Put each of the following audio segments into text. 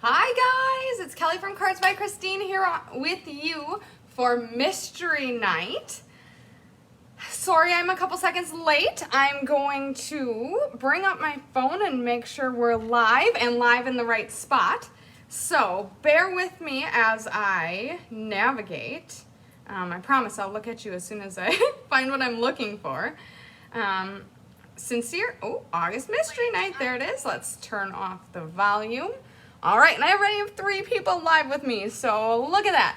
Hi guys, it's Kelly from Cards by Christine here with you for Mystery Night. Sorry I'm a couple seconds late. I'm going to bring up my phone and make sure we're live and live in the right spot. So bear with me as I navigate. I promise I'll look at you as soon as I find what I'm looking for. August Mystery Night, there it is. Let's turn off the volume. All right, and I already have 3 people live with me, so look at that.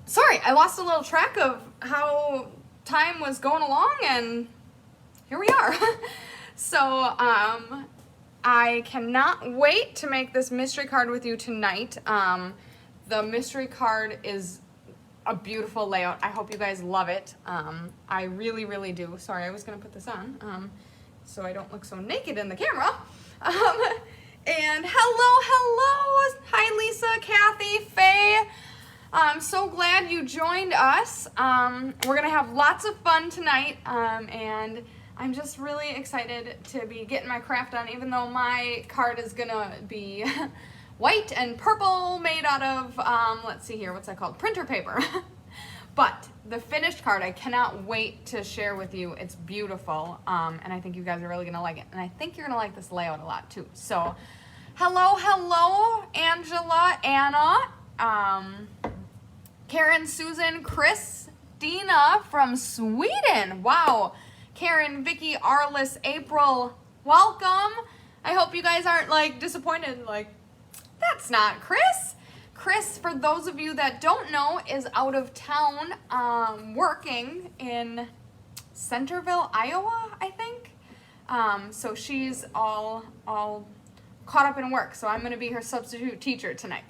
Sorry, I lost a little track of how time was going along, and here we are. So, I cannot wait to make this mystery card with you tonight. The mystery card is a beautiful layout. I hope you guys love it. I really, really do. Sorry, I was gonna put this on, so I don't look so naked in the camera. And hello. Hi, Lisa, Kathy, Faye. I'm so glad you joined us. We're going to have lots of fun tonight, and I'm just really excited to be getting my craft done, even though my card is going to be white and purple made out of, let's see here, what's that called? Printer paper. But the finished card, I cannot wait to share with you. It's beautiful, and I think you guys are really gonna like it. And I think you're gonna like this layout a lot too. So, hello, Angela, Anna, Karen, Susan, Chris, Dina from Sweden. Wow, Karen, Vicky, Arliss, April, welcome. I hope you guys aren't like disappointed, like, that's not Chris. Chris, for those of you that don't know, is out of town working in Centerville, Iowa, I think. So she's all caught up in work, so I'm going to be her substitute teacher tonight.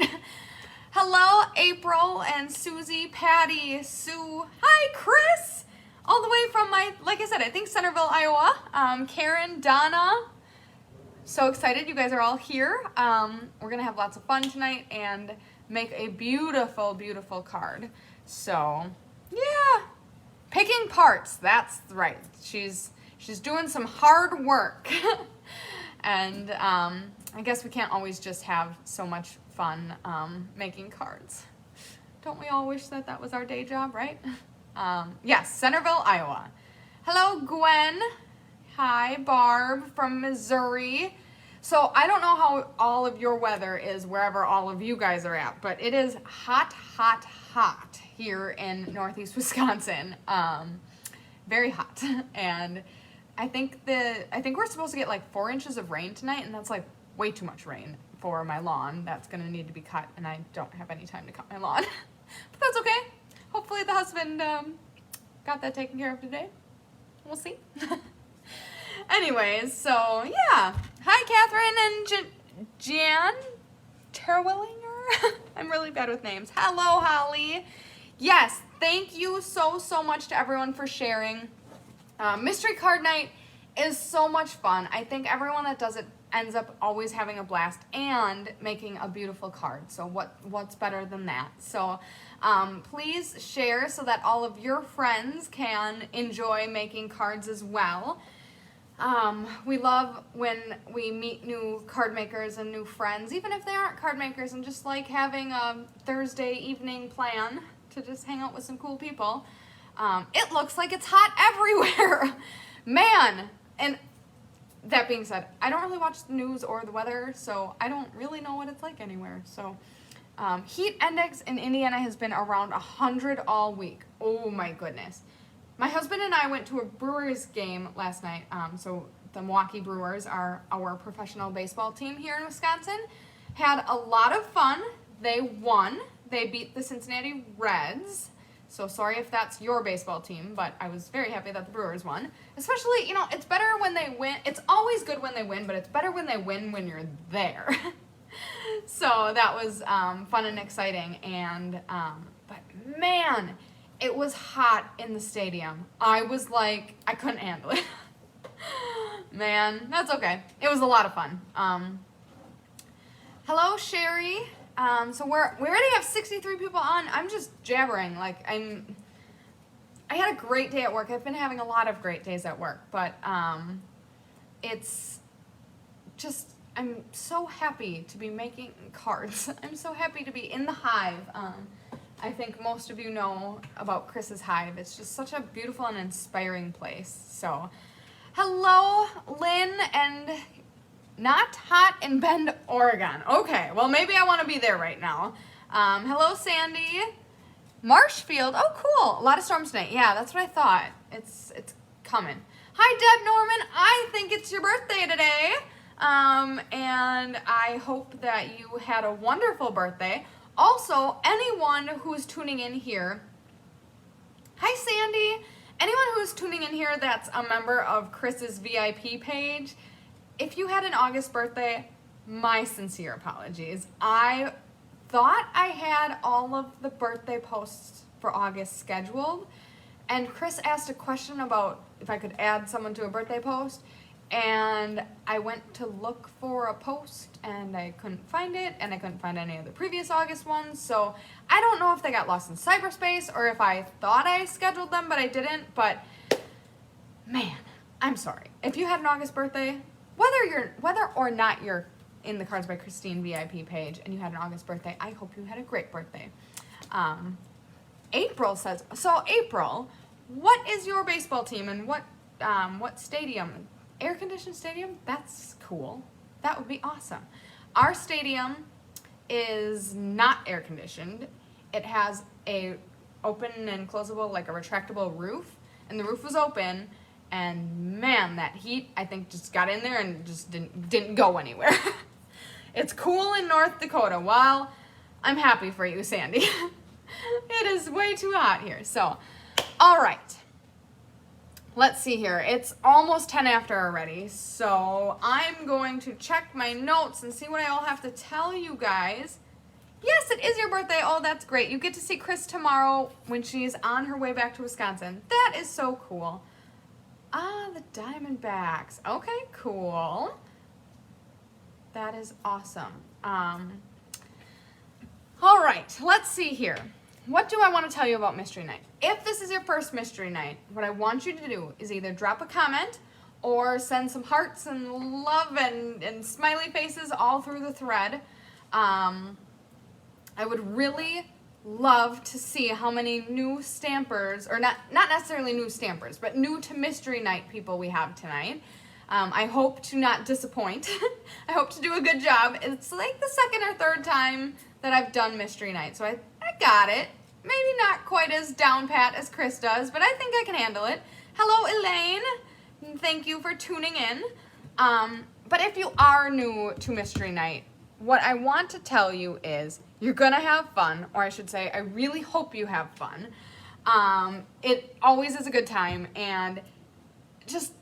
Hello, April and Susie, Patty, Sue. Hi, Chris! All the way from like I said, I think Centerville, Iowa. Karen, Donna. So excited you guys are all here. We're going to have lots of fun tonight and make a beautiful, beautiful card. So, yeah, picking parts, that's right. She's doing some hard work. And I guess we can't always just have so much fun making cards. Don't we all wish that that was our day job, right? Yes, Centerville, Iowa. Hello, Gwen. Hi, Barb from Missouri. So I don't know how all of your weather is wherever all of you guys are at, but it is hot here in Northeast Wisconsin. Very hot. And I think we're supposed to get like 4 inches of rain tonight, and that's like way too much rain for my lawn. That's gonna need to be cut, and I don't have any time to cut my lawn. But that's okay. Hopefully the husband got that taken care of today. We'll see. Anyways, so yeah. Hi, Catherine and Jan Terwillinger. I'm really bad with names. Hello, Holly. Yes, thank you so much to everyone for sharing. Mystery card night is so much fun. I think everyone that does it ends up always having a blast and making a beautiful card. So what's better than that? So please share so that all of your friends can enjoy making cards as well. We love when we meet new card makers and new friends, even if they aren't card makers, and just like having a Thursday evening plan to just hang out with some cool people. It looks like it's hot everywhere. Man, and that being said, I don't really watch the news or the weather, so I don't really know what it's like anywhere. So heat index in Indiana has been around 100 all week. Oh my goodness. My husband and I went to a Brewers game last night. So the Milwaukee Brewers are our professional baseball team here in Wisconsin. Had a lot of fun. They won. They beat the Cincinnati Reds. So sorry if that's your baseball team, but I was very happy that the Brewers won. Especially, you know, it's better when they win. It's always good when they win, but it's better when they win when you're there. So that was fun and exciting. And but man, it was hot in the stadium. I was like, I couldn't handle it. Man, that's okay. It was a lot of fun. Hello, Sherry. So we already have 63 people on. I'm just jabbering. Like, I had a great day at work. I've been having a lot of great days at work, but it's just, I'm so happy to be making cards. I'm so happy to be in the hive. I think most of you know about Chris's hive. It's just such a beautiful and inspiring place. So, hello, Lynn, and not hot in Bend, Oregon. Okay, well, maybe I want to be there right now. Hello, Sandy. Marshfield. Oh, cool. A lot of storms tonight. Yeah, that's what I thought. It's coming. Hi, Deb Norman. I think it's your birthday today. And I hope that you had a wonderful birthday. Also, anyone who's tuning in here, hi, Sandy. Anyone who's tuning in here that's a member of Chris's VIP page, if you had an August birthday, my sincere apologies. I thought I had all of the birthday posts for August scheduled, and Chris asked a question about if I could add someone to a birthday post, and I went to look for a post and I couldn't find it, and I couldn't find any of the previous August ones, so I don't know if they got lost in cyberspace or if I thought I scheduled them but I didn't. But man, I'm sorry. If you had an August birthday, whether or not you're in the Cards by Christine VIP page and you had an August birthday, I hope you had a great birthday. April says, so April, what is your baseball team and what stadium? Air-conditioned stadium? That's cool. That would be awesome. Our stadium is not air-conditioned. It has a open and closable, like a retractable roof, and the roof was open, and man, that heat, I think, just got in there and just didn't go anywhere. It's cool in North Dakota. Well, I'm happy for you, Sandy. It is way too hot here. So, all right. Let's see here. It's almost 10 after already, so I'm going to check my notes and see what I all have to tell you guys. Yes, it is your birthday. Oh, that's great. You get to see Chris tomorrow when she's on her way back to Wisconsin. That is so cool. Ah, the Diamondbacks. Okay, cool. That is awesome. All right, let's see here. What do I want to tell you about Mystery Night? If this is your first Mystery Night, what I want you to do is either drop a comment or send some hearts and love and smiley faces all through the thread. I would really love to see how many new stampers, or not necessarily new stampers, but new to Mystery Night people we have tonight. I hope to not disappoint. I hope to do a good job. It's like the second or third time that I've done Mystery Night, so I got it. Maybe not quite as down pat as Chris does, but I think I can handle it. Hello, Elaine. Thank you for tuning in. But if you are new to Mystery Night, what I want to tell you is you're going to have fun, or I should say, I really hope you have fun. It always is a good time, and just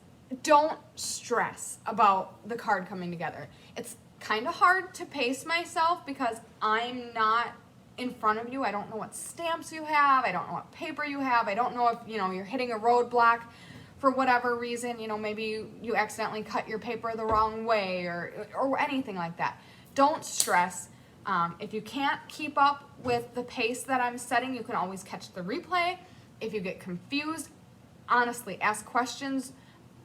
don't stress about the card coming together. It's kind of hard to pace myself because I'm not in front of you. I don't know what stamps you have. I don't know what paper you have. I don't know if, you're hitting a roadblock for whatever reason. Maybe you accidentally cut your paper the wrong way or anything like that. Don't stress. If you can't keep up with the pace that I'm setting, you can always catch the replay. If you get confused, honestly, ask questions.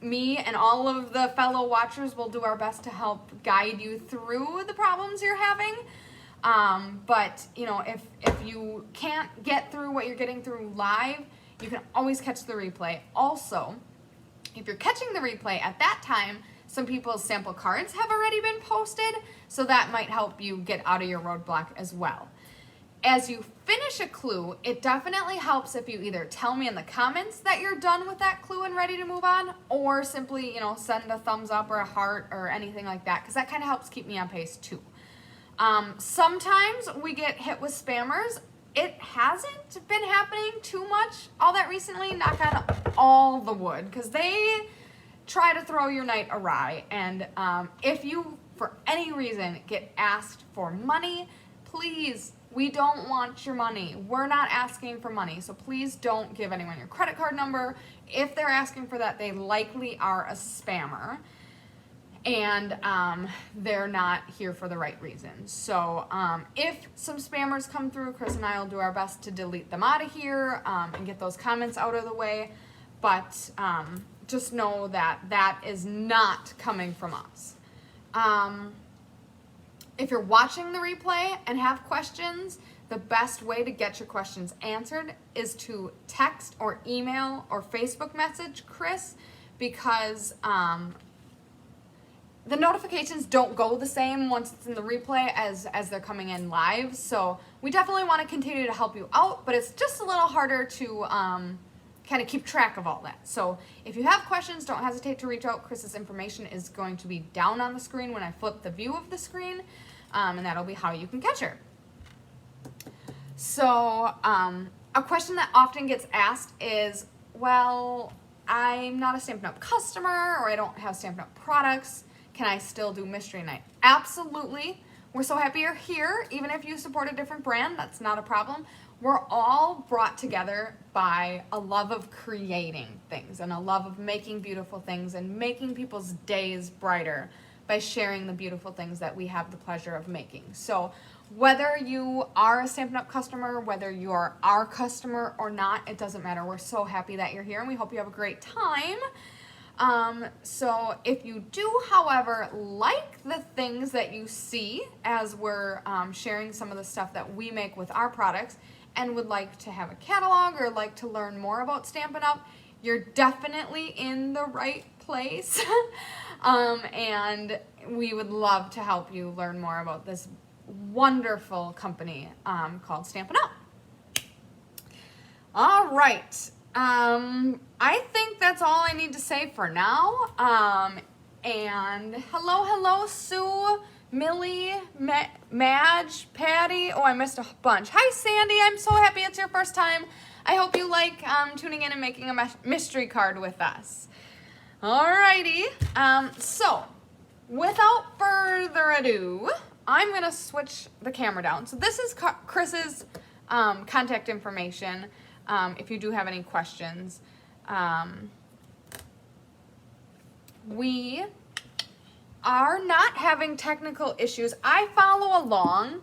Me and all of the fellow watchers will do our best to help guide you through the problems you're having. But if you can't get through what you're getting through live, you can always catch the replay. Also, if you're catching the replay at that time, some people's sample cards have already been posted, so that might help you get out of your roadblock as well. As you finish a clue, it definitely helps if you either tell me in the comments that you're done with that clue and ready to move on, or simply, send a thumbs up or a heart or anything like that, because that kind of helps keep me on pace too. Sometimes we get hit with spammers. It hasn't been happening too much all that recently, knock on all the wood, because they try to throw your night awry. And if you, for any reason, get asked for money, please, we don't want your money. We're not asking for money, so please don't give anyone your credit card number. If they're asking for that, they likely are a spammer, and they're not here for the right reasons. So if some spammers come through, Chris and I will do our best to delete them out of here and get those comments out of the way. But just know that that is not coming from us. If you're watching the replay and have questions, the best way to get your questions answered is to text or email or Facebook message Chris, because the notifications don't go the same once it's in the replay as they're coming in live. So we definitely want to continue to help you out, but it's just a little harder to kind of keep track of all that. So if you have questions, don't hesitate to reach out. Chris's information is going to be down on the screen when I flip the view of the screen, and that'll be how you can catch her. So a question that often gets asked is, well, I'm not a Stampin' Up! Customer, or I don't have Stampin' Up! Products. Can I still do Mystery Night? Absolutely. We're so happy you're here. Even if you support a different brand, that's not a problem. We're all brought together by a love of creating things and a love of making beautiful things and making people's days brighter by sharing the beautiful things that we have the pleasure of making. So whether you are a Stampin' Up! Customer, whether you are our customer or not, it doesn't matter. We're so happy that you're here, and we hope you have a great time. So if you do, however, like the things that you see as we're sharing some of the stuff that we make with our products, and would like to have a catalog or like to learn more about Stampin' Up!, you're definitely in the right place. And we would love to help you learn more about this wonderful company called Stampin' Up! All right. I think that's all I need to say for now. And hello, Sue, Millie, Madge, Patty. Oh, I missed a bunch. Hi, Sandy. I'm so happy it's your first time. I hope you like tuning in and making a mystery card with us. Alrighty. So, without further ado, I'm going to switch the camera down. So this is Chris's contact information. If you do have any questions. We are not having technical issues. I follow along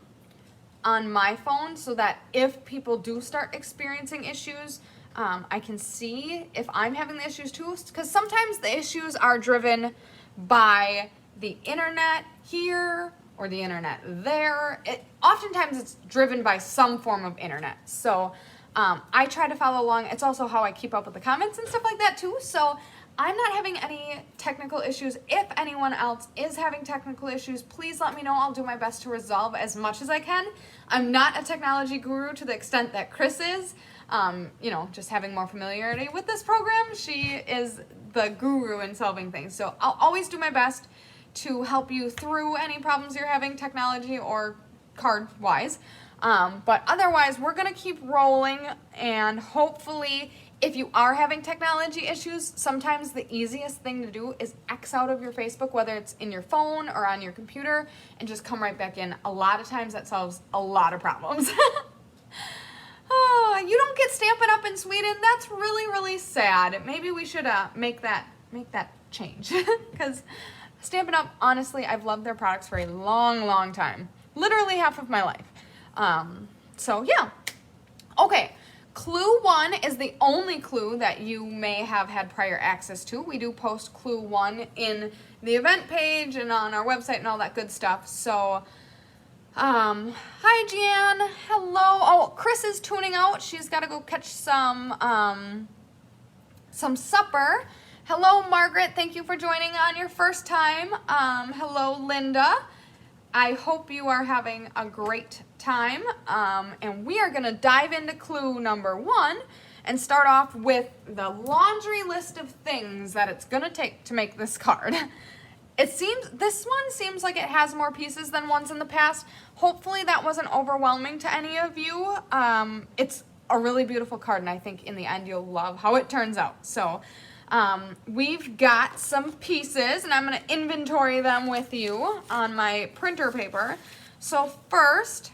on my phone so that if people do start experiencing issues, I can see if I'm having the issues too, because sometimes the issues are driven by the internet here or the internet there. Oftentimes it's driven by some form of internet. So I try to follow along. It's also how I keep up with the comments and stuff like that too. So I'm not having any technical issues. If anyone else is having technical issues, please let me know. I'll do my best to resolve as much as I can. I'm not a technology guru to the extent that Chris is. Just having more familiarity with this program. She is the guru in solving things. So I'll always do my best to help you through any problems you're having technology or card-wise. But otherwise, we're going to keep rolling, and hopefully, if you are having technology issues, sometimes the easiest thing to do is X out of your Facebook, whether it's in your phone or on your computer, and just come right back in. A lot of times that solves a lot of problems. Oh, you don't get Stampin' Up! In Sweden? That's really, really sad. Maybe we should make that change. Because Stampin' Up!, honestly, I've loved their products for a long, long time. Literally half of my life. So yeah. Okay. Clue 1 is the only clue that you may have had prior access to. We do post Clue 1 in the event page and on our website and all that good stuff. So, hi Jan. Hello. Oh, Chris is tuning out. She's got to go catch some supper. Hello, Margaret. Thank you for joining on your first time. Hello, Linda. I hope you are having a great time, and we are going to dive into clue number 1 and start off with the laundry list of things that it's going to take to make this card. This one seems like it has more pieces than ones in the past. Hopefully that wasn't overwhelming to any of you. It's a really beautiful card, and I think in the end you'll love how it turns out. So we've got some pieces, and I'm going to inventory them with you on my printer paper. So first,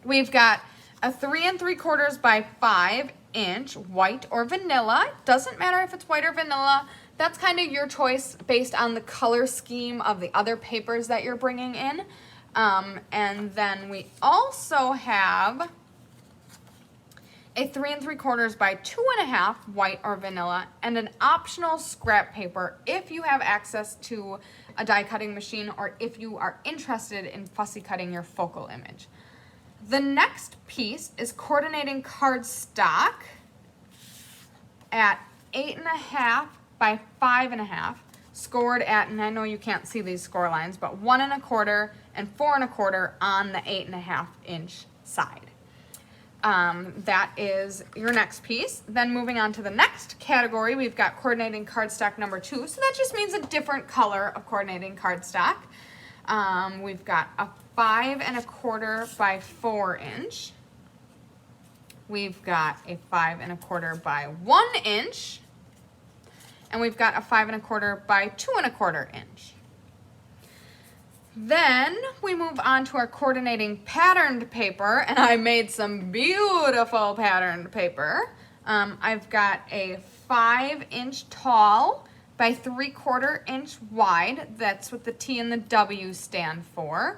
we've got a 3 3/4 by 5 inch white or vanilla. Doesn't matter if it's white or vanilla. That's kind of your choice based on the color scheme of the other papers that you're bringing in. And then we also have a 3 3/4 by 2.5 white or vanilla, and an optional scrap paper if you have access to a die cutting machine or if you are interested in fussy cutting your focal image. The next piece is coordinating cardstock at 8.5 by 5.5, scored at, and I know you can't see these score lines, but 1 1/4 and 4 1/4 on the 8.5 inch side. That is your next piece. Then moving on to the next category, we've got coordinating cardstock number 2. So that just means a different color of coordinating cardstock. We've got a 5 1/4 by 4 inch. We've got a 5 1/4 by 1 inch. And we've got a 5 1/4 by 2 1/4 inch. Then we move on to our coordinating patterned paper, and I made some beautiful patterned paper. I've got a 5 inch tall by 3/4 inch wide. That's what the T and the W stand for.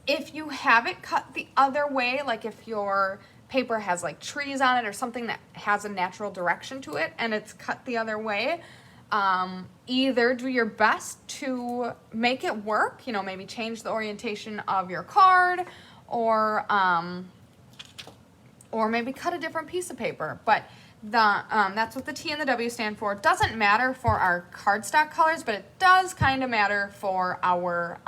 If you have it cut the other way, like if your paper has like trees on it or something that has a natural direction to it and it's cut the other way, either do your best to make it work, you know, maybe change the orientation of your card, or maybe cut a different piece of paper. But that's what the T and the W stand for. It doesn't matter for our cardstock colors, but it does kind of matter for our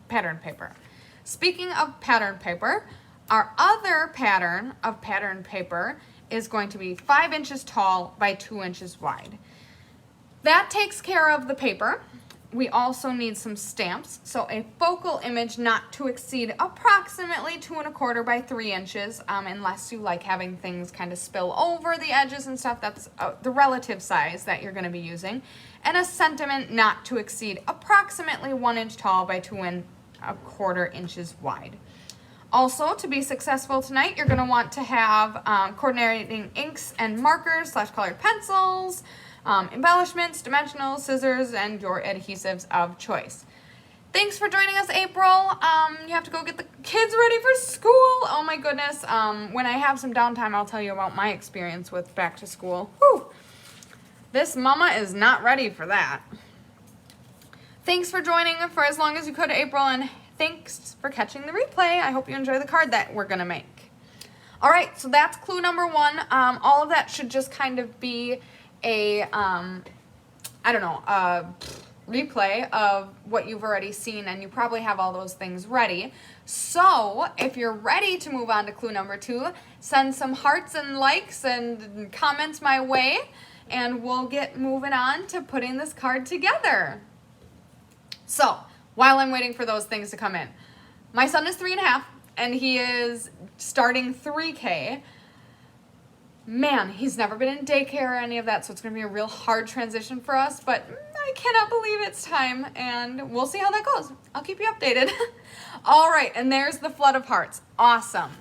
pattern paper. Speaking of pattern paper, our other pattern of pattern paper is going to be 5 inches tall by 2 inches wide. That takes care of the paper. We also need some stamps. So a focal image not to exceed approximately 2 1/4 by 3 inches, unless you like having things kind of spill over the edges and stuff. That's the relative size that you're going to be using. And a sentiment not to exceed approximately 1 inch tall by 2 1/4 inches wide. Also, to be successful tonight, you're going to want to have coordinating inks and markers / colored pencils, embellishments, dimensionals, scissors, and your adhesives of choice. Thanks for joining us, April. You have to go get the kids ready for school. Oh my goodness. When I have some downtime, I'll tell you about my experience with back to school. Whew. This mama is not ready for that. Thanks for joining for as long as you could, April, and thanks for catching the replay. I hope you enjoy the card that we're gonna make. All right, so that's clue number 1. All of that should just kind of be a, a replay of what you've already seen, and you probably have all those things ready. So if you're ready to move on to clue number 2, send some hearts and likes and comments my way, and we'll get moving on to putting this card together. So while I'm waiting for those things to come in, my son is 3.5 and he is starting 3K. Man, he's never been in daycare or any of that, so it's going to be a real hard transition for us, but I cannot believe it's time, and we'll see how that goes. I'll keep you updated. All right, and there's the flood of hearts. Awesome.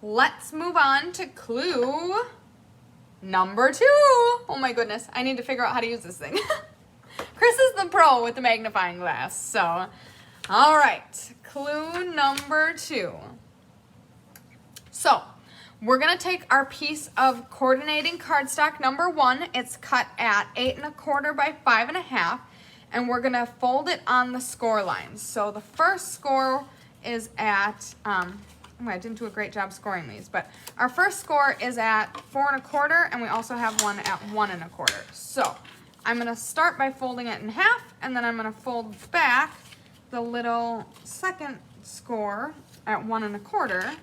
Let's move on to clue number 2. Oh my goodness, I need to figure out how to use this thing. Chris is the pro with the magnifying glass, so. All right, clue number 2. So, we're going to take our piece of coordinating cardstock number 1. It's cut at 8 1/4 by 5 1/2, and we're going to fold it on the score lines. So the first score is at, I didn't do a great job scoring these, but our first score is at 4 1/4, and we also have one at 1 1/4. So I'm going to start by folding it in half, and then I'm going to fold back the little second score at 1 1/4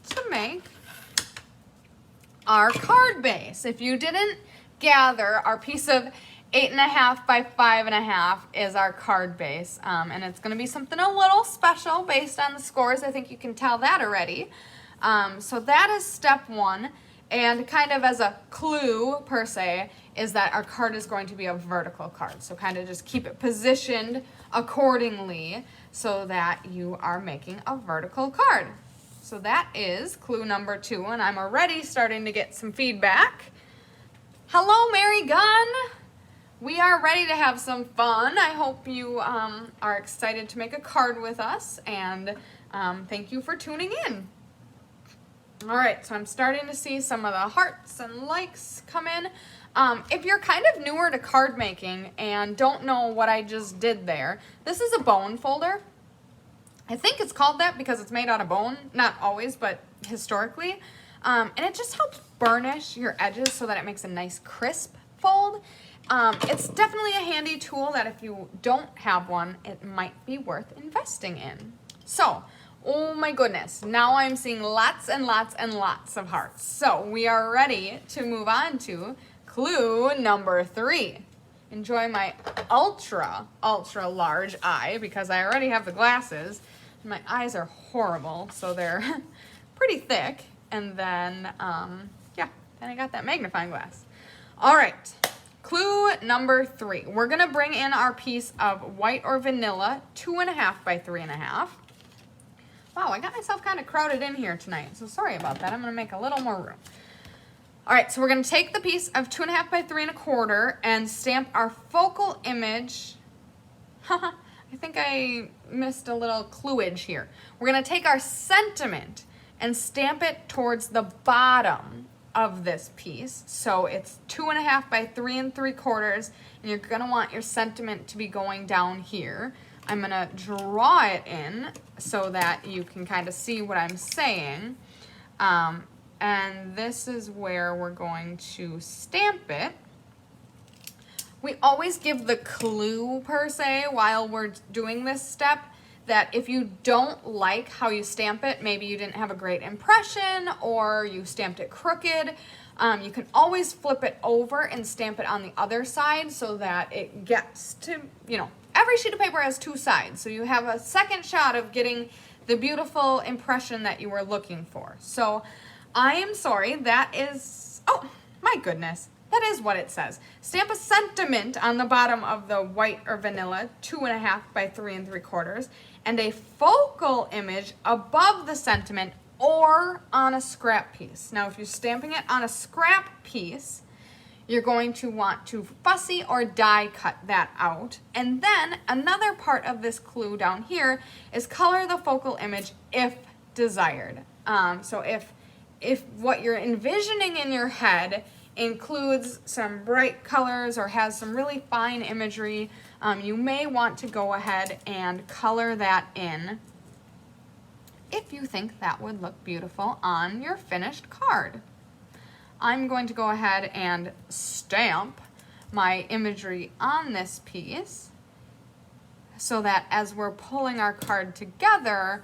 to make our card base. If you didn't gather, our piece of 8.5 by 5.5 is our card base, and it's going to be something a little special based on the scores. I think you can tell that already. So that is step 1, and kind of as a clue per se is that our card is going to be a vertical card. So kind of just keep it positioned accordingly so that you are making a vertical card. So that is clue number 2, and I'm already starting to get some feedback. Hello, Mary Gunn. We are ready to have some fun. I hope you are excited to make a card with us, and thank you for tuning in. All right, so I'm starting to see some of the hearts and likes come in. If you're kind of newer to card making and don't know what I just did there, this is a bone folder. I think it's called that because it's made out of bone, not always, but historically. And it just helps burnish your edges so that it makes a nice crisp fold. It's definitely a handy tool that if you don't have one, it might be worth investing in. So, oh my goodness, now I'm seeing lots and lots and lots of hearts. So we are ready to move on to clue number 3. Enjoy my ultra, ultra large eye because I already have the glasses. My eyes are horrible, so they're pretty thick. And then, then I got that magnifying glass. All right, clue number 3. We're gonna bring in our piece of white or vanilla, 2.5 by 3.5. Wow, I got myself kind of crowded in here tonight, so sorry about that. I'm gonna make a little more room. All right, so we're gonna take the piece of 2.5 by 3.25 and stamp our focal image. I think I missed a little clueage here. We're gonna take our sentiment and stamp it towards the bottom of this piece. So it's 2.5 by 3.75, and you're gonna want your sentiment to be going down here. I'm gonna draw it in so that you can kind of see what I'm saying. And this is where we're going to stamp it. We always give the clue per se while we're doing this step that if you don't like how you stamp it, maybe you didn't have a great impression or you stamped it crooked, you can always flip it over and stamp it on the other side so that it gets to, every sheet of paper has 2 sides. So you have a second shot of getting the beautiful impression that you were looking for. So I am sorry, that is, oh my goodness, that is what it says. Stamp a sentiment on the bottom of the white or vanilla, 2.5 by 3.75, and a focal image above the sentiment or on a scrap piece. Now, if you're stamping it on a scrap piece, you're going to want to fussy or die cut that out. And then another part of this clue down here is color the focal image if desired. So if what you're envisioning in your head includes some bright colors or has some really fine imagery, you may want to go ahead and color that in if you think that would look beautiful on your finished card. I'm going to go ahead and stamp my imagery on this piece so that as we're pulling our card together,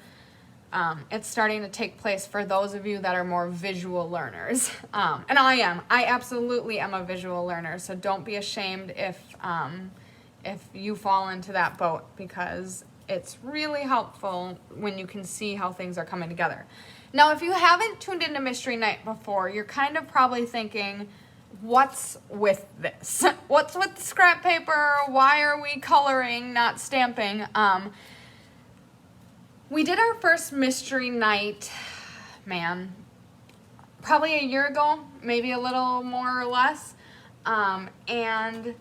it's starting to take place for those of you that are more visual learners. And I absolutely am a visual learner, so don't be ashamed if you fall into that boat, because it's really helpful when you can see how things are coming together. Now, if you haven't tuned into Mystery Night before, you're kind of probably thinking, what's with this? What's with the scrap paper? Why are we coloring, not stamping? We did our first Mystery Night, probably a year ago, maybe a little more or less. And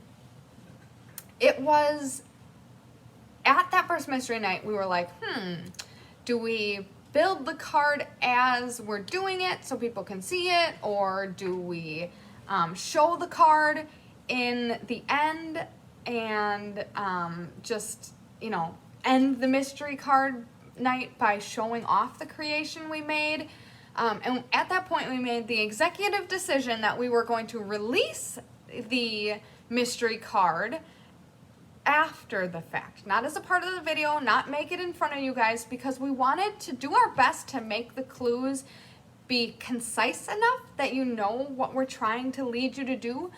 it was, at that first Mystery Night, we were like, do we build the card as we're doing it so people can see it, or do we show the card in the end and just, end the mystery card night by showing off the creation we made? And at that point, we made the executive decision that we were going to release the mystery card after the fact, not as a part of the video, not make it in front of you guys, because we wanted to do our best to make the clues be concise enough that you know what we're trying to lead you to do,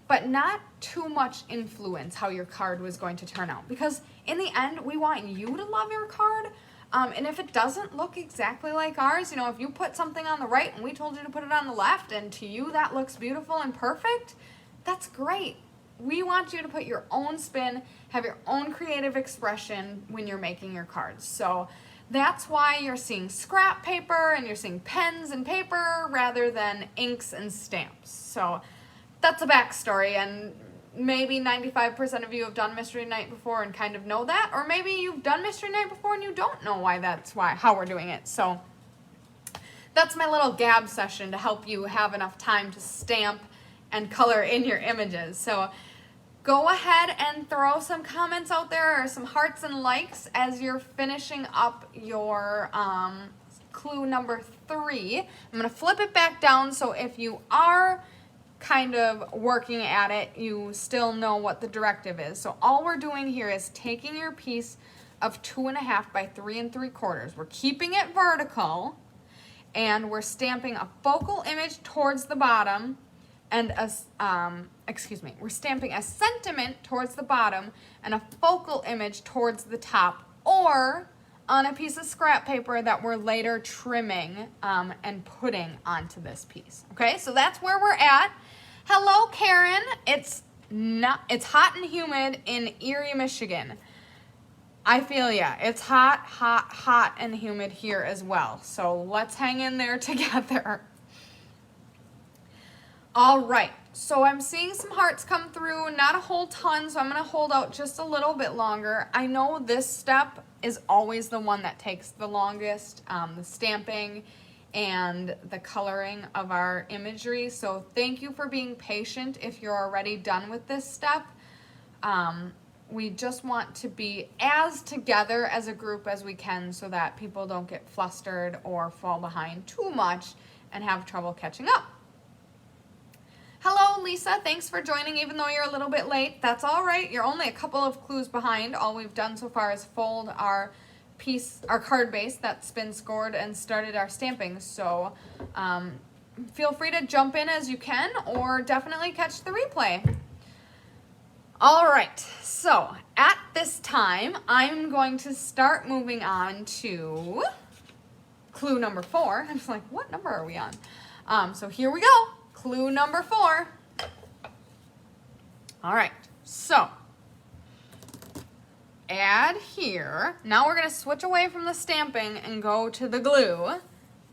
but not too much influence how your card was going to turn out. Because in the end, we want you to love your card. And if it doesn't look exactly like ours, if you put something on the right and we told you to put it on the left, and to you that looks beautiful and perfect, that's great. We want you to put your own spin, have your own creative expression when you're making your cards. So that's why you're seeing scrap paper and you're seeing pens and paper rather than inks and stamps. So that's a backstory, and maybe 95% of you have done Mystery Night before and kind of know that, or maybe you've done Mystery Night before and you don't know how we're doing it. So that's my little gab session to help you have enough time to stamp and color in your images. So go ahead and throw some comments out there or some hearts and likes as you're finishing up your clue number 3. I'm going to flip it back down so if you are kind of working at it, you still know what the directive is. So all we're doing here is taking your piece of 2.5 by 3 3/4. We're keeping it vertical and we're stamping a focal image towards the bottom and we're stamping a sentiment towards the bottom and a focal image towards the top, or on a piece of scrap paper that we're later trimming and putting onto this piece. Okay, so that's where we're at. Hello, Karen. It's hot and humid in Erie, Michigan. I feel ya. It's hot, hot, hot and humid here as well. So let's hang in there together. All right, so I'm seeing some hearts come through, not a whole ton, so I'm gonna hold out just a little bit longer. I know this step is always the one that takes the longest, the stamping and the coloring of our imagery. So thank you for being patient if you're already done with this step. We just want to be as together as a group as we can so that people don't get flustered or fall behind too much and have trouble catching up. Hello, Lisa. Thanks for joining even though you're a little bit late. That's all right. You're only a couple of clues behind. All we've done so far is fold our card base that's been scored and started our stamping. So feel free to jump in as you can or definitely catch the replay. All right, so at this time, I'm going to start moving on to clue number 4. I'm just like, what number are we on? So here we go, clue number 4. All right, so add here. Now we're gonna switch away from the stamping and go to the glue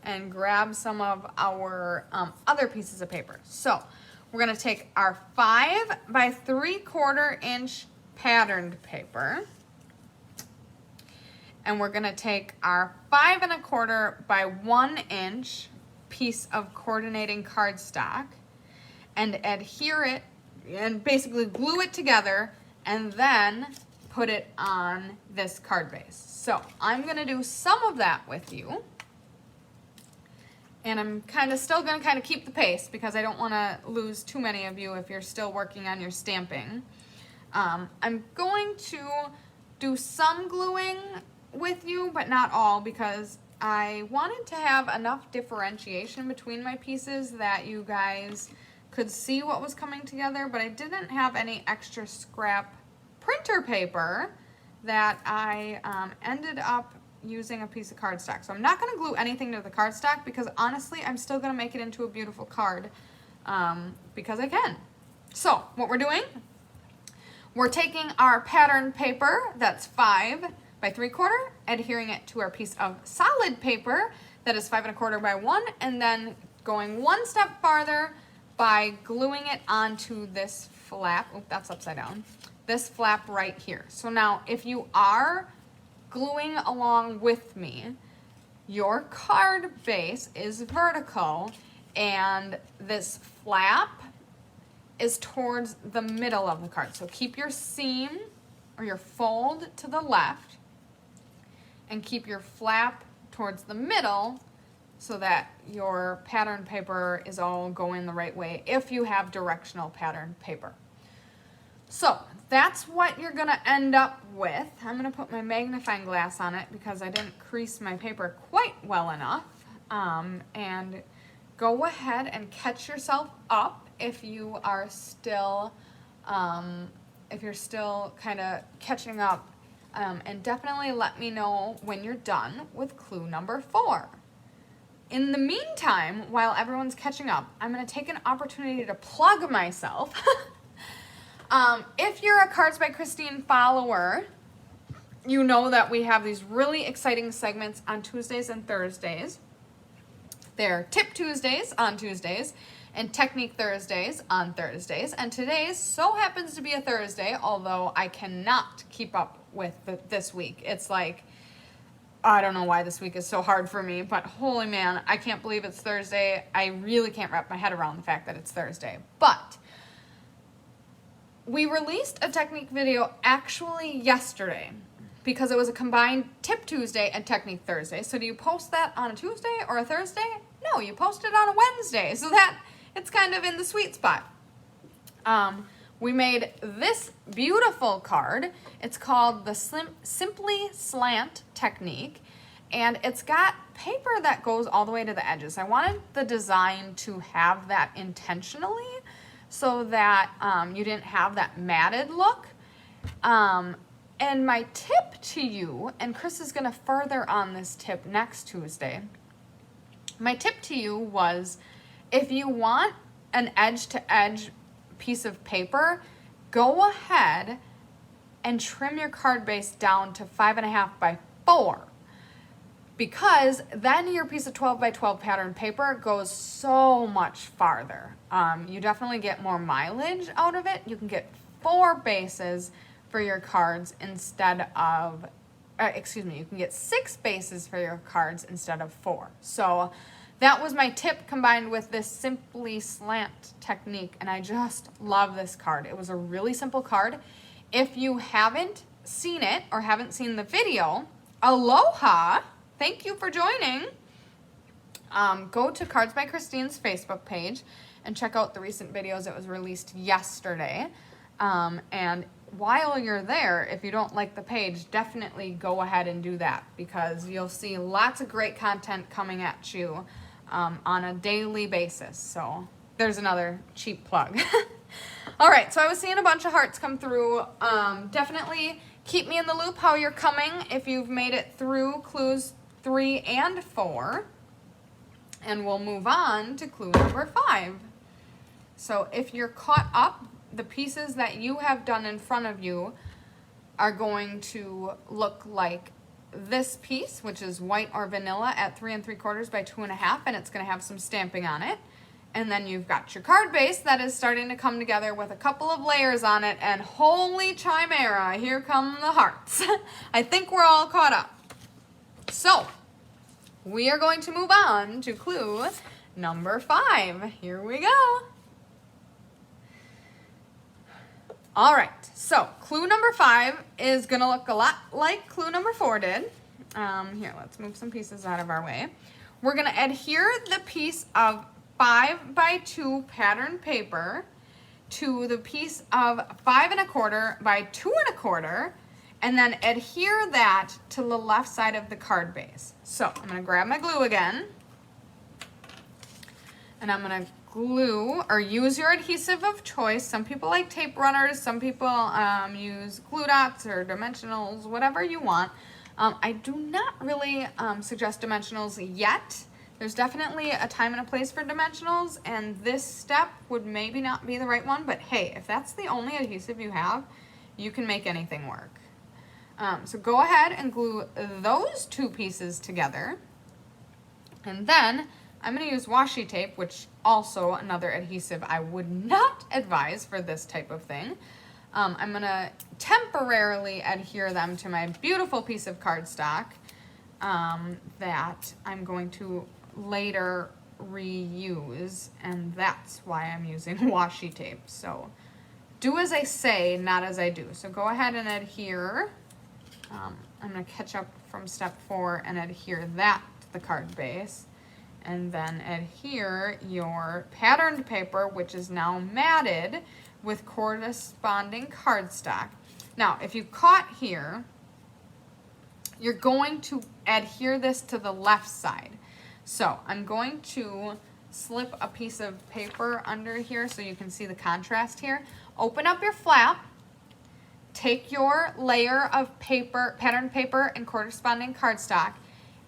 and grab some of our other pieces of paper. So we're gonna take our 5 by 3/4 inch patterned paper and we're gonna take our 5 1/4 by 1 inch piece of coordinating cardstock and adhere it and basically glue it together and then put it on this card base. So I'm gonna do some of that with you. And I'm still going to keep the pace because I don't want to lose too many of you if you're still working on your stamping. I'm going to do some gluing with you, but not all, because I wanted to have enough differentiation between my pieces that you guys could see what was coming together, but I didn't have any extra scrap printer paper that I ended up using a piece of cardstock. So I'm not going to glue anything to the cardstock because honestly I'm still going to make it into a beautiful card because I can. So what we're doing, we're taking our pattern paper that's 5 by 3/4, adhering it to our piece of solid paper that is 5 1/4 by 1, and then going one step farther by gluing it onto this flap. Oh, that's upside down. This flap right here. So now if you are gluing along with me, your card base is vertical and this flap is towards the middle of the card. So keep your seam or your fold to the left and keep your flap towards the middle so that your pattern paper is all going the right way if you have directional pattern paper. So that's what you're gonna end up with. I'm gonna put my magnifying glass on it because I didn't crease my paper quite well enough. And go ahead and catch yourself up if you are still, if you're still kind of catching up. And definitely let me know when you're done with clue number 4. In the meantime, while everyone's catching up, I'm gonna take an opportunity to plug myself. If you're a Cards by Christine follower, you know that we have these really exciting segments on Tuesdays and Thursdays. They're Tip Tuesdays on Tuesdays and Technique Thursdays on Thursdays. And today so happens to be a Thursday, although I cannot keep up with this week. It's like I don't know why this week is so hard for me, but holy man, I can't believe it's Thursday. I really can't wrap my head around the fact that it's Thursday. But we released a technique video actually yesterday because it was a combined Tip Tuesday and Technique Thursday. So do you post that on a Tuesday or a Thursday? No, you post it on a Wednesday. So that it's kind of in the sweet spot. We made this beautiful card. It's called the Simply Slant Technique, and it's got paper that goes all the way to the edges. I wanted the design to have that intentionally so that you didn't have that matted look. And my tip to you, and Chris is gonna further on this tip next Tuesday, my tip to you was if you want an edge-to-edge piece of paper, go ahead and trim your card base down to 5.5 by 4, because then your piece of 12 by 12 pattern paper goes so much farther. You definitely get more mileage out of it. You can get 4 bases for your cards instead of, you can get 6 bases for your cards instead of 4. So that was my tip combined with this Simply Slant technique, and I just love this card. It was a really simple card. If you haven't seen it or haven't seen the video, aloha, thank you for joining. Go to Cards by Christine's Facebook page and check out the recent videos. It was released yesterday. And while you're there, if you don't like the page, definitely go ahead and do that, because you'll see lots of great content coming at you on a daily basis. So there's another cheap plug. All right, so I was seeing a bunch of hearts come through. Definitely keep me in the loop how you're coming if you've made it through clues 3 and 4. And we'll move on to clue number 5. So if you're caught up, the pieces that you have done in front of you are going to look like this piece, which is white or vanilla at 3 3/4 by 2.5, and it's going to have some stamping on it. And then you've got your card base that is starting to come together with a couple of layers on it, and holy chimera, here come the hearts. I think we're all caught up. So we are going to move on to clue number 5. Here we go. All right, so clue number 5 is gonna look a lot like clue number 4 did. Here, let's move some pieces out of our way. We're gonna adhere the piece of 5 by 2 pattern paper to the piece of 5 1/4 by 2 1/4, and then adhere that to the left side of the card base. So I'm gonna grab my glue again, and I'm gonna glue, or use your adhesive of choice. Some people like tape runners, some people use glue dots or dimensionals, whatever you want. I do not really suggest dimensionals yet. There's definitely a time and a place for dimensionals, and this step would maybe not be the right one, but hey, if that's the only adhesive you have, you can make anything work. So go ahead and glue those 2 pieces together, and then I'm going to use washi tape, which also another adhesive I would not advise for this type of thing. I'm going to temporarily adhere them to my beautiful piece of cardstock that I'm going to later reuse, and that's why I'm using washi tape. So do as I say, not as I do. So go ahead and adhere. I'm going to catch up from step 4 and adhere that to the card base. And then adhere your patterned paper, which is now matted, with corresponding cardstock. Now, if you caught here, you're going to adhere this to the left side. So I'm going to slip a piece of paper under here so you can see the contrast here. Open up your flap, take your layer of paper, patterned paper and corresponding cardstock,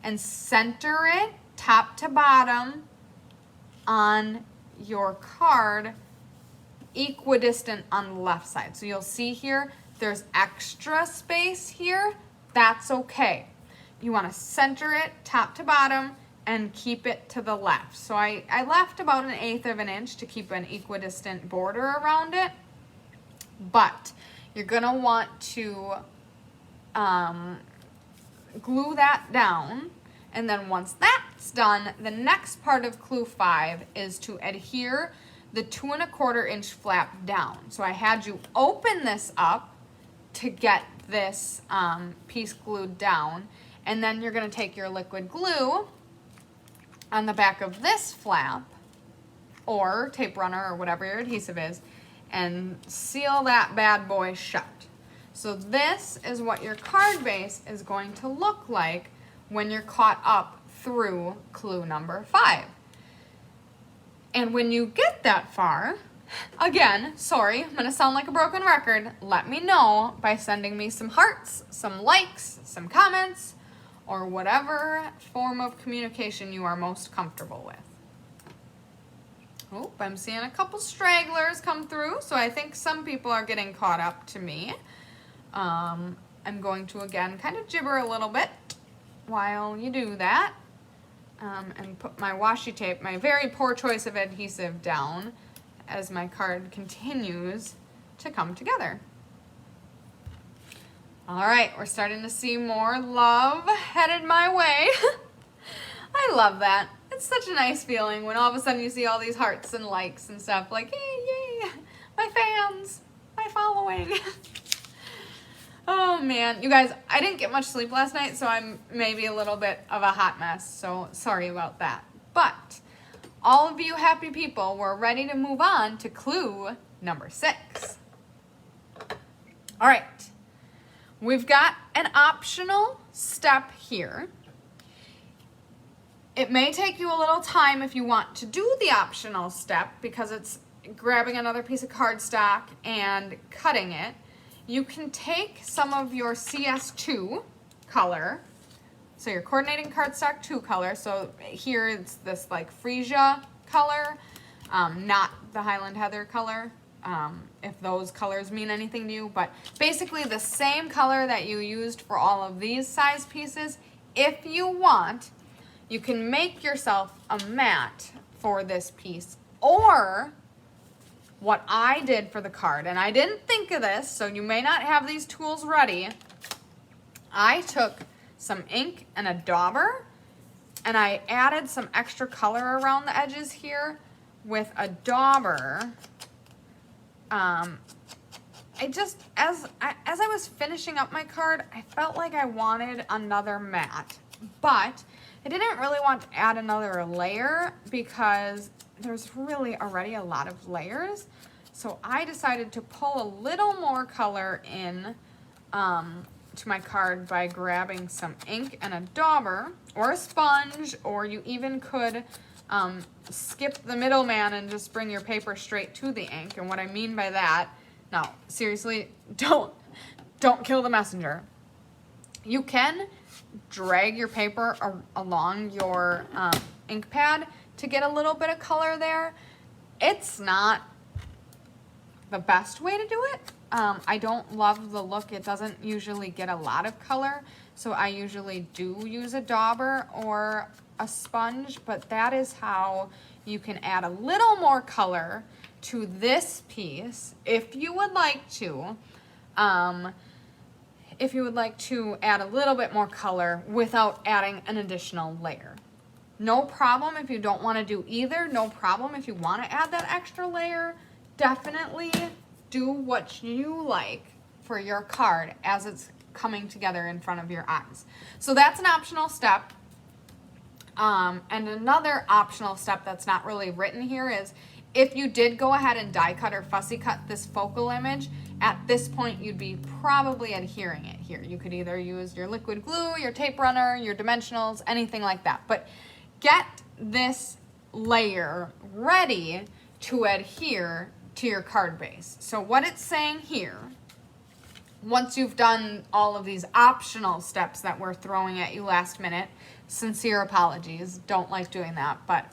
and center it top to bottom on your card, equidistant on the left side. So you'll see here, there's extra space here. That's okay. You want to center it top to bottom and keep it to the left. So I left about 1/8 of an inch to keep an equidistant border around it, but you're gonna want to glue that down. And then once that's done, the next part of clue 5 is to adhere the 2 1/4 inch flap down. So I had you open this up to get this piece glued down. And then you're gonna take your liquid glue on the back of this flap or tape runner or whatever your adhesive is and seal that bad boy shut. So this is what your card base is going to look like when you're caught up through clue number 5. And when you get that far, again, sorry, I'm gonna sound like a broken record, let me know by sending me some hearts, some likes, some comments, or whatever form of communication you are most comfortable with. Oh, I'm seeing a couple stragglers come through, so I think some people are getting caught up to me. I'm going to, again, kind of gibber a little bit while you do that, and put my washi tape, my very poor choice of adhesive, down as my card continues to come together. All right, we're starting to see more love headed my way. I love that. It's such a nice feeling when all of a sudden you see all these hearts and likes and stuff, like, yay, my fans, my following. Oh man, you guys, I didn't get much sleep last night, so I'm maybe a little bit of a hot mess, so sorry about that. But all of you happy people, we're ready to move on to clue number 6. All right. We've got an optional step here. It may take you a little time if you want to do the optional step because it's grabbing another piece of cardstock and cutting it. You can take some of your CS2 color, so your coordinating cardstock 2 color, so here it's this like freesia color, not the Highland Heather color. If those colors mean anything to you, but basically the same color that you used for all of these size pieces. If you want, you can make yourself a mat for this piece, or what I did for the card, and I didn't think of this, so you may not have these tools ready. I took some ink and a dauber, and I added some extra color around the edges here with a dauber. As I was finishing up my card, I felt like I wanted another mat, but I didn't really want to add another layer because there's really already a lot of layers. So I decided to pull a little more color in to my card by grabbing some ink and a dauber or a sponge, or you even could skip the middleman and just bring your paper straight to the ink. And what I mean by that, no, seriously, don't kill the messenger. You can drag your paper along your ink pad to get a little bit of color there. It's not the best way to do it. I don't love the look. It doesn't usually get a lot of color, so I usually do use a dauber or a sponge, but that is how you can add a little more color to this piece if you would like to. If you would like to add a little bit more color without adding an additional layer. No problem if you don't want to do either. No problem if you want to add that extra layer. Definitely do what you like for your card as it's coming together in front of your eyes. So that's an optional step. And another optional step that's not really written here is if you did go ahead and die cut or fussy cut this focal image, at this point you'd be probably adhering it here. You could either use your liquid glue, your tape runner, your dimensionals, anything like that. But get this layer ready to adhere to your card base. So what it's saying here, once you've done all of these optional steps that we're throwing at you last minute, sincere apologies, don't like doing that, but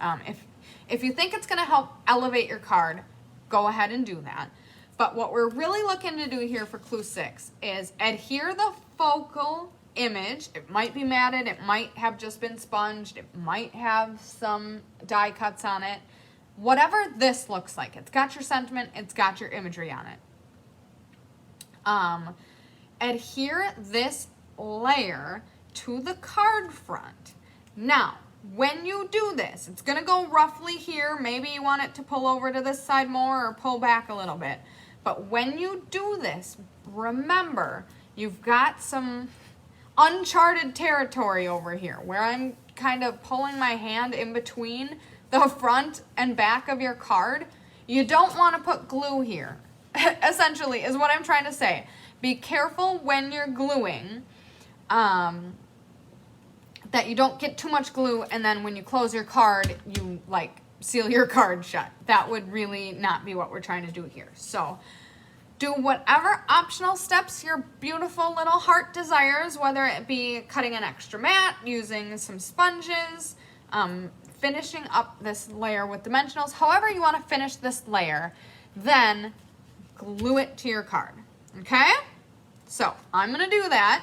if you think it's going to help elevate your card, go ahead and do that. But what we're really looking to do here for clue 6 is adhere the focal image. It might be matted, it might have just been sponged, it might have some die cuts on it. Whatever this looks like, it's got your sentiment, it's got your imagery on it. Adhere this layer to the card front. Now, when you do this, it's gonna go roughly here. Maybe you want it to pull over to this side more or pull back a little bit. But when you do this, remember, you've got some uncharted territory over here where I'm kind of pulling my hand in between the front and back of your card. You don't want to put glue here, essentially, is what I'm trying to say. Be careful when you're gluing that you don't get too much glue, and then when you close your card, you like seal your card shut. That would really not be what we're trying to do here. So do whatever optional steps your beautiful little heart desires, whether it be cutting an extra mat, using some sponges, finishing up this layer with dimensionals, however you want to finish this layer, then glue it to your card, okay? So I'm gonna do that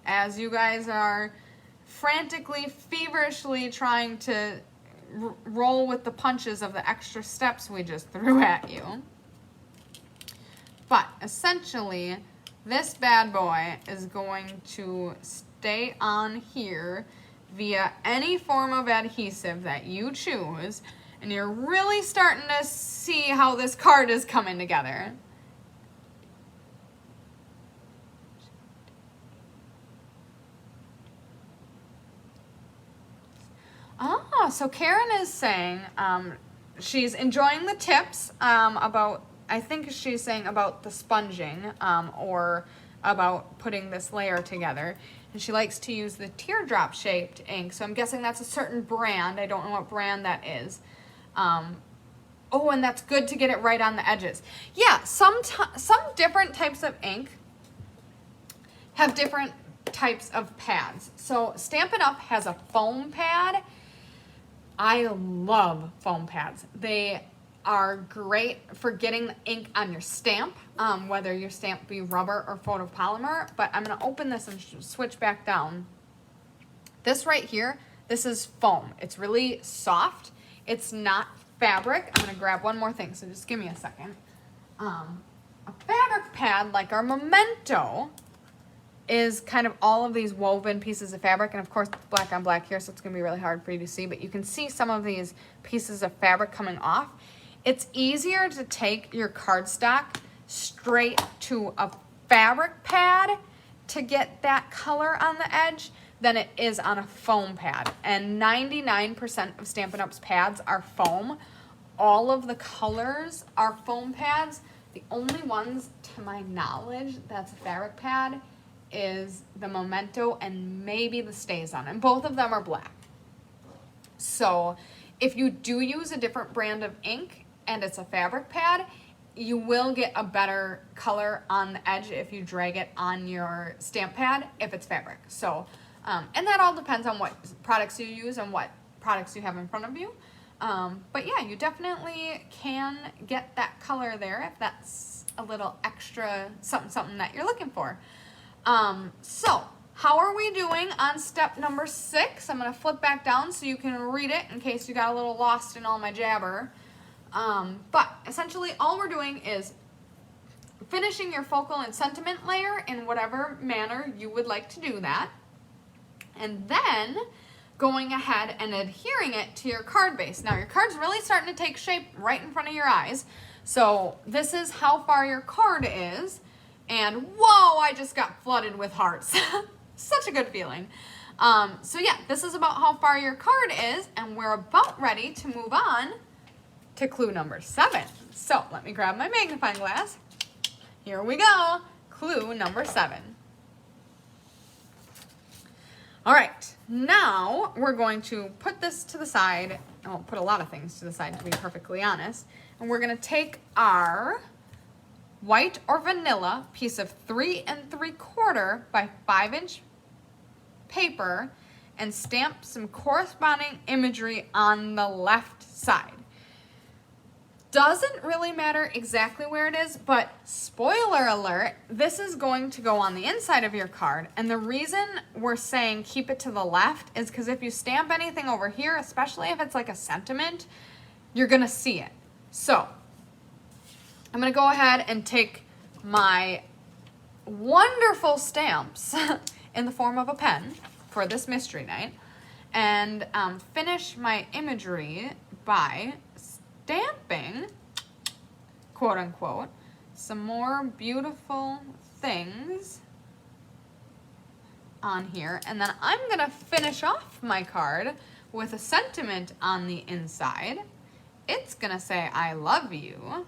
as you guys are frantically, feverishly trying to roll with the punches of the extra steps we just threw at you. But essentially, this bad boy is going to stay on here via any form of adhesive that you choose, and you're really starting to see how this card is coming together. Oh, so Karen is saying she's enjoying the tips about, I think she's saying about the sponging or about putting this layer together. And she likes to use the teardrop shaped ink. So I'm guessing that's a certain brand. I don't know what brand that is. Oh, and that's good to get it right on the edges. Yeah, some different types of ink have different types of pads. So Stampin' Up! Has a foam pad. I love foam pads. They are great for getting the ink on your stamp, whether your stamp be rubber or photopolymer. But I'm going to open this and switch back down. This right here, this is foam. It's really soft. It's not fabric. I'm going to grab one more thing, so just give me a second. A fabric pad like our Memento is kind of all of these woven pieces of fabric, and of course black on black here, so it's going to be really hard for you to see, but you can see some of these pieces of fabric coming off. It's easier to take your cardstock straight to a fabric pad to get that color on the edge than it is on a foam pad, and 99% of Stampin' Up's pads are foam. All of the colors are foam pads. The only ones, to my knowledge, that's a fabric pad is the Memento and maybe the StazOn, and both of them are black. So if you do use a different brand of ink and it's a fabric pad, you will get a better color on the edge if you drag it on your stamp pad if it's fabric. So, and that all depends on what products you use and what products you have in front of you. But yeah, you definitely can get that color there if that's a little extra something that you're looking for. So how are we doing on step number 6? I'm going to flip back down so you can read it in case you got a little lost in all my jabber. But essentially all we're doing is finishing your focal and sentiment layer in whatever manner you would like to do that. And then going ahead and adhering it to your card base. Now your card's really starting to take shape right in front of your eyes. So this is how far your card is. And whoa, I just got flooded with hearts. Such a good feeling. So yeah, this is about how far your card is, and we're about ready to move on to clue number 7. So let me grab my magnifying glass. Here we go. Clue number 7. All right, now we're going to put this to the side. I'll put a lot of things to the side, to be perfectly honest. And we're going to take our white or vanilla piece of 3 3/4 by 5-inch paper and stamp some corresponding imagery on the left side. Doesn't really matter exactly where it is, but spoiler alert, this is going to go on the inside of your card. And the reason we're saying keep it to the left is because if you stamp anything over here, especially if it's like a sentiment, you're gonna see it. So I'm gonna go ahead and take my wonderful stamps in the form of a pen for this mystery night, and finish my imagery by stamping, quote unquote, some more beautiful things on here. And then I'm gonna finish off my card with a sentiment on the inside. It's gonna say, I love you.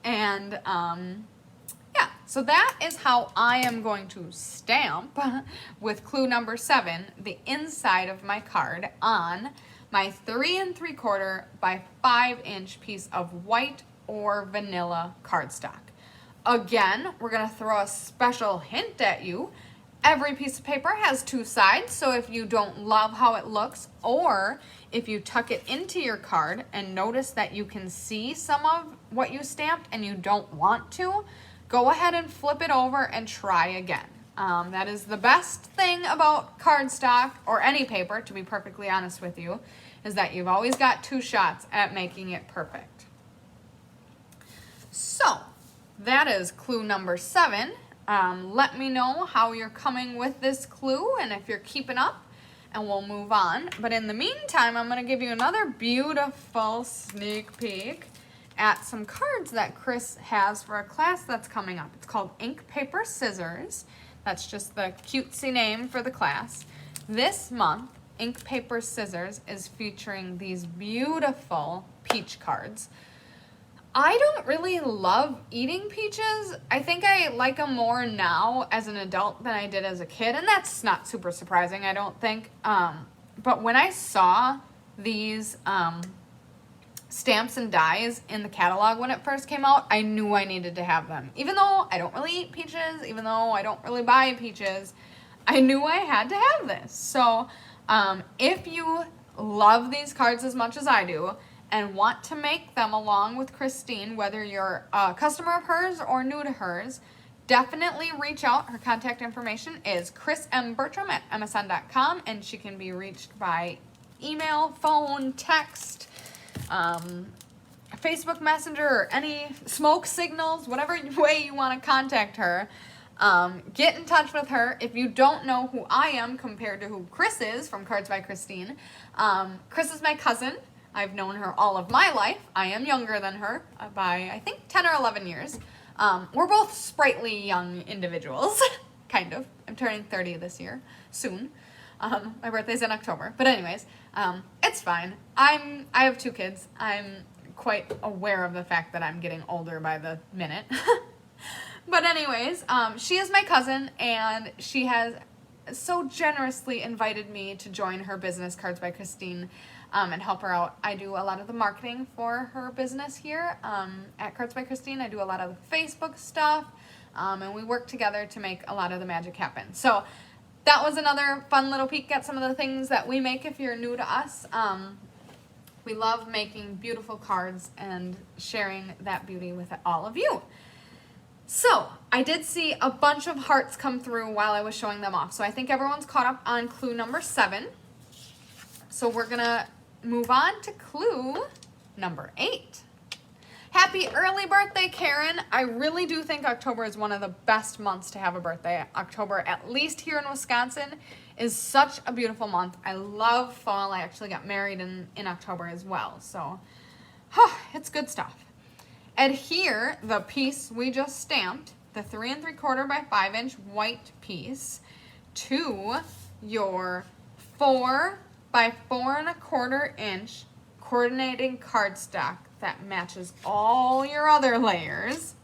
And yeah, so that is how I am going to stamp with clue number 7, the inside of my card on my 3 3/4 by 5 inch piece of white or vanilla cardstock. Again, we're gonna throw a special hint at you. Every piece of paper has 2 sides, so if you don't love how it looks, or if you tuck it into your card and notice that you can see some of what you stamped and you don't want to, go ahead and flip it over and try again. That is the best thing about cardstock, or any paper, to be perfectly honest with you, is that you've always got 2 shots at making it perfect. So, that is clue number 7. Let me know how you're coming with this clue and if you're keeping up, and we'll move on. But in the meantime, I'm going to give you another beautiful sneak peek at some cards that Chris has for a class that's coming up. It's called Ink, Paper, Scissors. That's just the cutesy name for the class. This month, Ink, Paper, Scissors is featuring these beautiful peach cards. I don't really love eating peaches. I think I like them more now as an adult than I did as a kid, and that's not super surprising, I don't think. But when I saw these stamps and dies in the catalog when it first came out, I knew I needed to have them. Even though I don't really eat peaches, even though I don't really buy peaches, I knew I had to have this. So if you love these cards as much as I do and want to make them along with Christine, whether you're a customer of hers or new to hers, definitely reach out. Her contact information is chrismbertram@msn.com, and she can be reached by email, phone, text, Facebook Messenger, or any smoke signals, whatever way you want to contact her. Get in touch with her. If you don't know who I am compared to who Chris is from Cards by Christine, Chris is my cousin. I've known her all of my life. I am younger than her by, I think, 10 or 11 years. We're both sprightly young individuals, kind of. I'm turning 30 this year, soon. My birthday's in October. But anyways, it's fine. I have 2 kids. I'm quite aware of the fact that I'm getting older by the minute. But anyways, she is my cousin, and she has so generously invited me to join her business, Cards by Christine, and help her out. I do a lot of the marketing for her business here at Cards by Christine. I do a lot of the Facebook stuff, and we work together to make a lot of the magic happen. So that was another fun little peek at some of the things that we make if you're new to us. We love making beautiful cards and sharing that beauty with all of you. So, I did see a bunch of hearts come through while I was showing them off. So I think everyone's caught up on clue number 7. So we're going to move on to clue number 8. Happy early birthday, Karen. I really do think October is one of the best months to have a birthday. October, at least here in Wisconsin, is such a beautiful month. I love fall. I actually got married in October as well. So, it's good stuff. Adhere the piece we just stamped, the 3 3/4 by 5 inch white piece, to your 4 by 4 1/4 inch coordinating cardstock that matches all your other layers.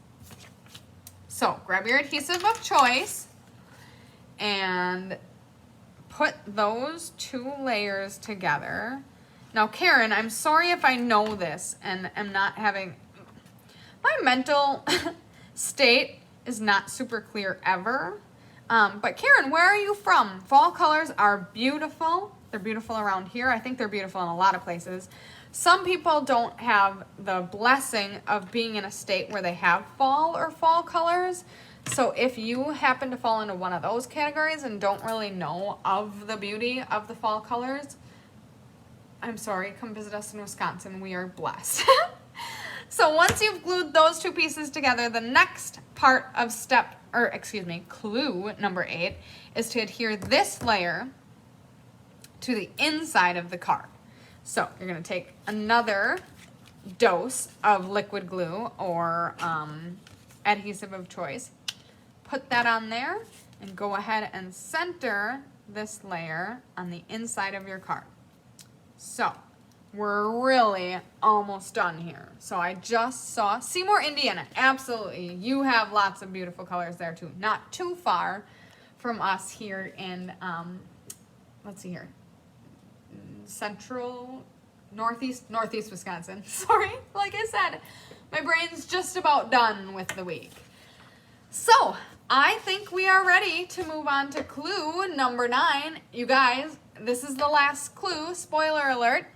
So grab your adhesive of choice and put those 2 layers together. Now, Karen, I'm sorry if I know this and am not having... My mental state is not super clear ever. But Karen, where are you from? Fall colors are beautiful. They're beautiful around here. I think they're beautiful in a lot of places. Some people don't have the blessing of being in a state where they have fall or fall colors. So if you happen to fall into one of those categories and don't really know of the beauty of the fall colors, I'm sorry, come visit us in Wisconsin. We are blessed. So once you've glued those two pieces together, the next part of clue number 8 is to adhere this layer to the inside of the card. So you're going to take another dose of liquid glue or adhesive of choice, put that on there, and go ahead and center this layer on the inside of your card. So we're really almost done here. So I just saw Seymour, Indiana. Absolutely. You have lots of beautiful colors there too. Not too far from us here in, let's see here, northeast Wisconsin. Sorry, like I said, my brain's just about done with the week. So I think we are ready to move on to clue number 9. You guys, this is the last clue, spoiler alert.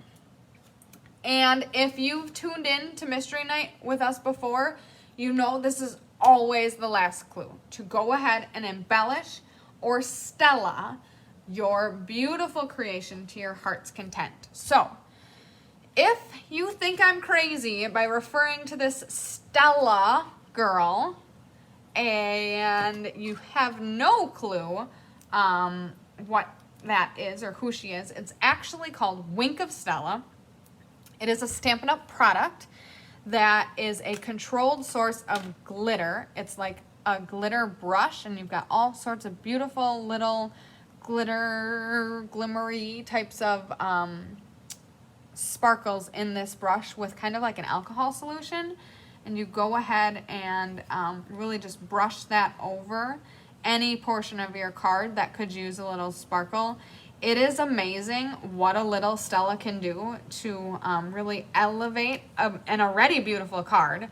And if you've tuned in to Mystery Night with us before, you know this is always the last clue. To go ahead and embellish or Stella your beautiful creation to your heart's content. So, if you think I'm crazy by referring to this Stella girl and you have no clue what that is or who she is, it's actually called Wink of Stella. It is a Stampin' Up! Product that is a controlled source of glitter. It's like a glitter brush, and you've got all sorts of beautiful little glimmery types of sparkles in this brush with kind of like an alcohol solution. And you go ahead and really just brush that over any portion of your card that could use a little sparkle. It is amazing what a little Stella can do to really elevate an already beautiful card.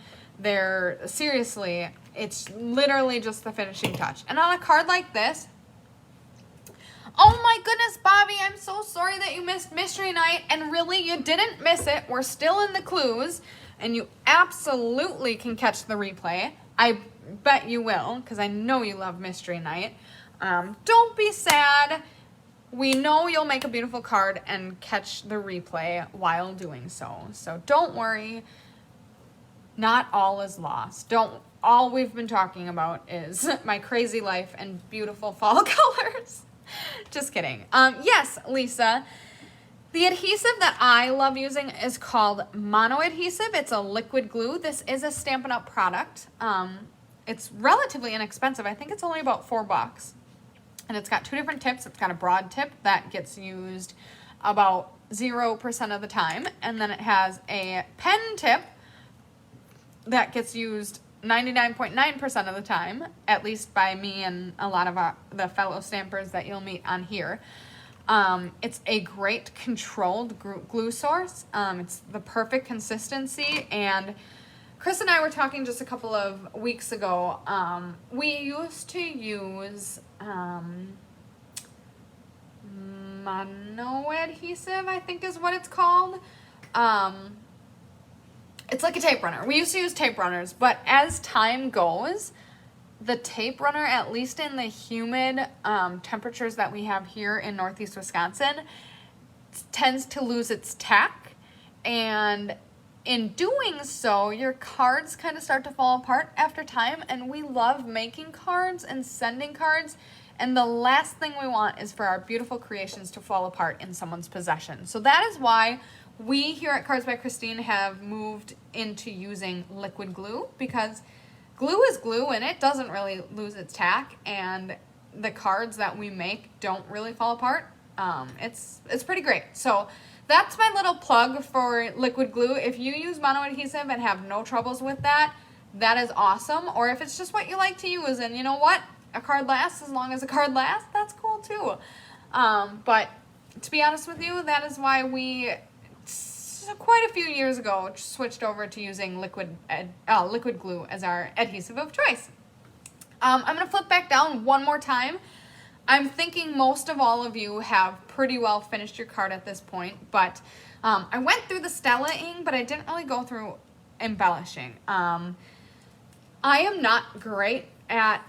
Seriously, it's literally just the finishing touch. And on a card like this, oh my goodness, Bobby, I'm so sorry that you missed Mystery Night. And really, you didn't miss it. We're still in the clues, and you absolutely can catch the replay. I bet you will, because I know you love Mystery Night. Don't be sad. We know you'll make a beautiful card and catch the replay while doing so. So don't worry. Not all is lost. All we've been talking about is my crazy life and beautiful fall colors. Just kidding. Yes, Lisa. The adhesive that I love using is called Mono Adhesive. It's a liquid glue. This is a Stampin' Up! Product. It's relatively inexpensive. I think it's only about $4. And it's got 2 different tips. It's got a broad tip that gets used about 0% of the time. And then it has a pen tip that gets used 99.9% of the time, at least by me and a lot of the fellow stampers that you'll meet on here. It's a great controlled glue source. It's the perfect consistency, and Chris and I were talking just a couple of weeks ago. We used to use Mono Adhesive, I think is what it's called. It's like a tape runner. We used to use tape runners, but as time goes, the tape runner, at least in the humid temperatures that we have here in northeast Wisconsin, tends to lose its tack. And in doing so, your cards kind of start to fall apart after time. And we love making cards and sending cards. And the last thing we want is for our beautiful creations to fall apart in someone's possession. So that is why we here at Cards by Christine have moved into using liquid glue, because glue is glue and it doesn't really lose its tack, and the cards that we make don't really fall apart. It's pretty great. So that's my little plug for liquid glue. If you use Mono Adhesive and have no troubles with that, that is awesome. Or if it's just what you like to use, and you know what? A card lasts as long as a card lasts, that's cool too. But to be honest with you, that is why we quite a few years ago switched over to using liquid glue as our adhesive of choice. I'm going to flip back down one more time. I'm thinking most of all of you have pretty well finished your card at this point, but I went through the Stella-ing, but I didn't really go through embellishing. I am not great at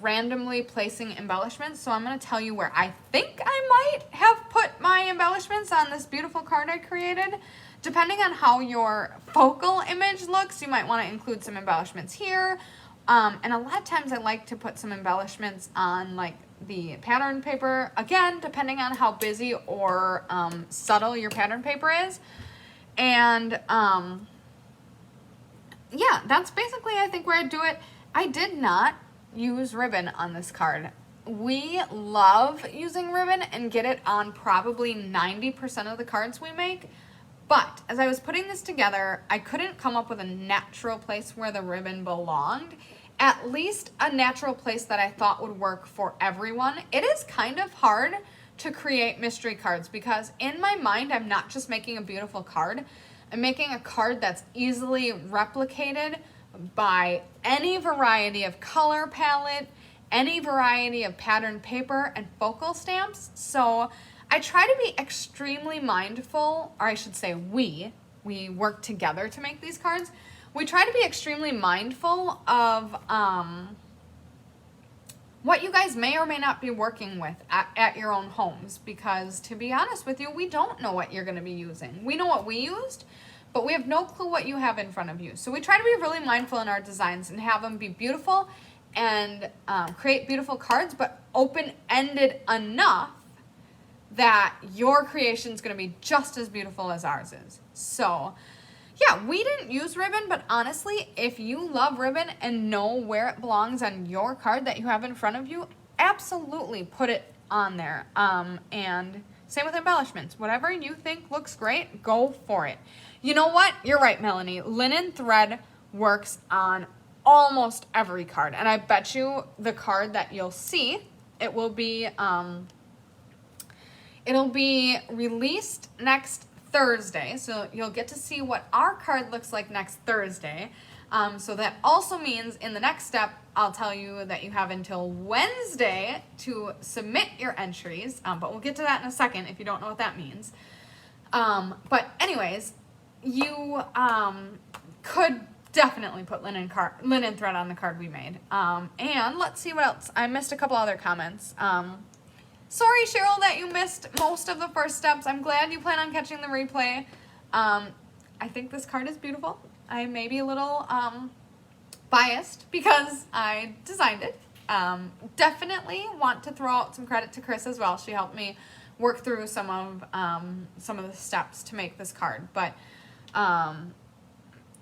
randomly placing embellishments, so I'm going to tell you where I think I might have put my embellishments on this beautiful card I created. depending on how your focal image looks, you might want to include some embellishments here. And a lot of times I like to put some embellishments on like the pattern paper, again, depending on how busy or subtle your pattern paper is. And yeah, that's basically, I think, where I do it. I did not use ribbon on this card. We love using ribbon and get it on probably 90% of the cards we make. But as I was putting this together, I couldn't come up with a natural place where the ribbon belonged. At least a natural place that I thought would work for everyone. It is kind of hard to create mystery cards because in my mind, I'm not just making a beautiful card. I'm making a card that's easily replicated by any variety of color palette, any variety of pattern paper and focal stamps. So I try to be extremely mindful, or I should say we work together to make these cards. We try to be extremely mindful of what you guys may or may not be working with at your own homes, because to be honest with you, we don't know what you're going to be using. We know what we used, but we have no clue what you have in front of you. So we try to be really mindful in our designs and have them be beautiful and create beautiful cards, but open-ended enough that your creation is going to be just as beautiful as ours is. So yeah, we didn't use ribbon, but honestly, if you love ribbon and know where it belongs on your card that you have in front of you, absolutely put it on there. And same with embellishments. Whatever you think looks great, go for it. You know what? You're right, Melanie. Linen thread works on almost every card. And I bet you the card that you'll see, it will be, it'll be released next Thursday, so you'll get to see what our card looks like next Thursday. So that also means in the next step, I'll tell you that you have until Wednesday to submit your entries, but we'll get to that in a second if you don't know what that means. But anyways, you could definitely put linen thread on the card we made. And let's see what else. I missed a couple other comments. Sorry, Cheryl, that you missed most of the first steps. I'm glad you plan on catching the replay. I think this card is beautiful. I may be a little biased because I designed it. Definitely want to throw out some credit to Chris as well. She helped me work through some of the steps to make this card. But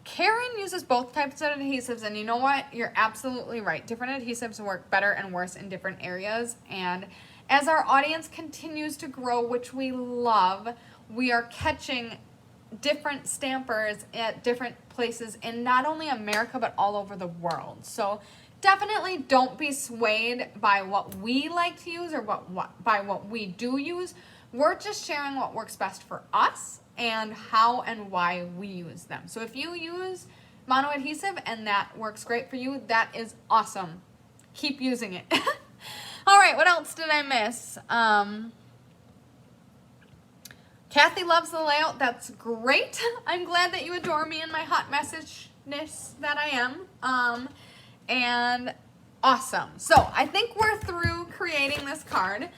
Karen uses both types of adhesives, and you know what? You're absolutely right. Different adhesives work better and worse in different areas, and as our audience continues to grow, which we love, we are catching different stampers at different places in not only America, but all over the world. So definitely don't be swayed by what we like to use or by what we do use. We're just sharing what works best for us and how and why we use them. So if you use mono adhesive and that works great for you, that is awesome. Keep using it. All right, what else did I miss? Kathy loves the layout. That's great. I'm glad that you adore me and my hot message-ness that I am. And awesome. So I think we're through creating this card.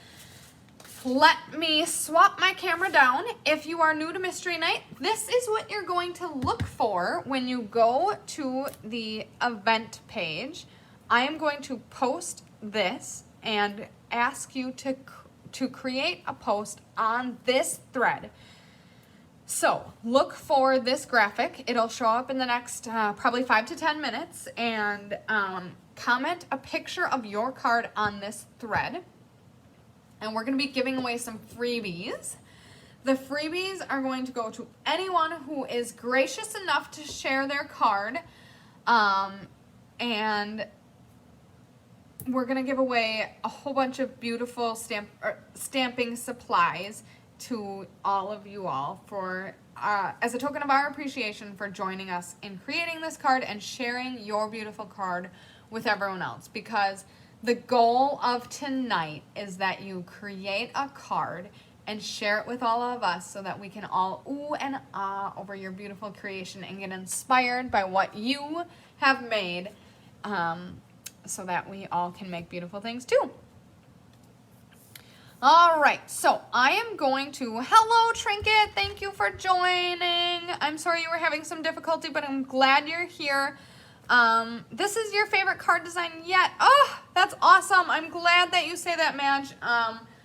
Let me swap my camera down. If you are new to Mystery Night, this is what you're going to look for when you go to the event page. I am going to post this and ask you to create a post on this thread. So look for this graphic. It'll show up in the next probably 5 to 10 minutes, and comment a picture of your card on this thread. And we're going to be giving away some freebies. The freebies are going to go to anyone who is gracious enough to share their card, and we're going to give away a whole bunch of beautiful stamping supplies to all of you all for as a token of our appreciation for joining us in creating this card and sharing your beautiful card with everyone else. Because the goal of tonight is that you create a card and share it with all of us so that we can all ooh and ah over your beautiful creation and get inspired by what you have made, so that we all can make beautiful things too. All right, so I am going to, hello Trinket, thank you for joining. I'm sorry you were having some difficulty, but I'm glad you're here. This is your favorite card design yet. Oh, that's awesome. I'm glad that you say that, Madge.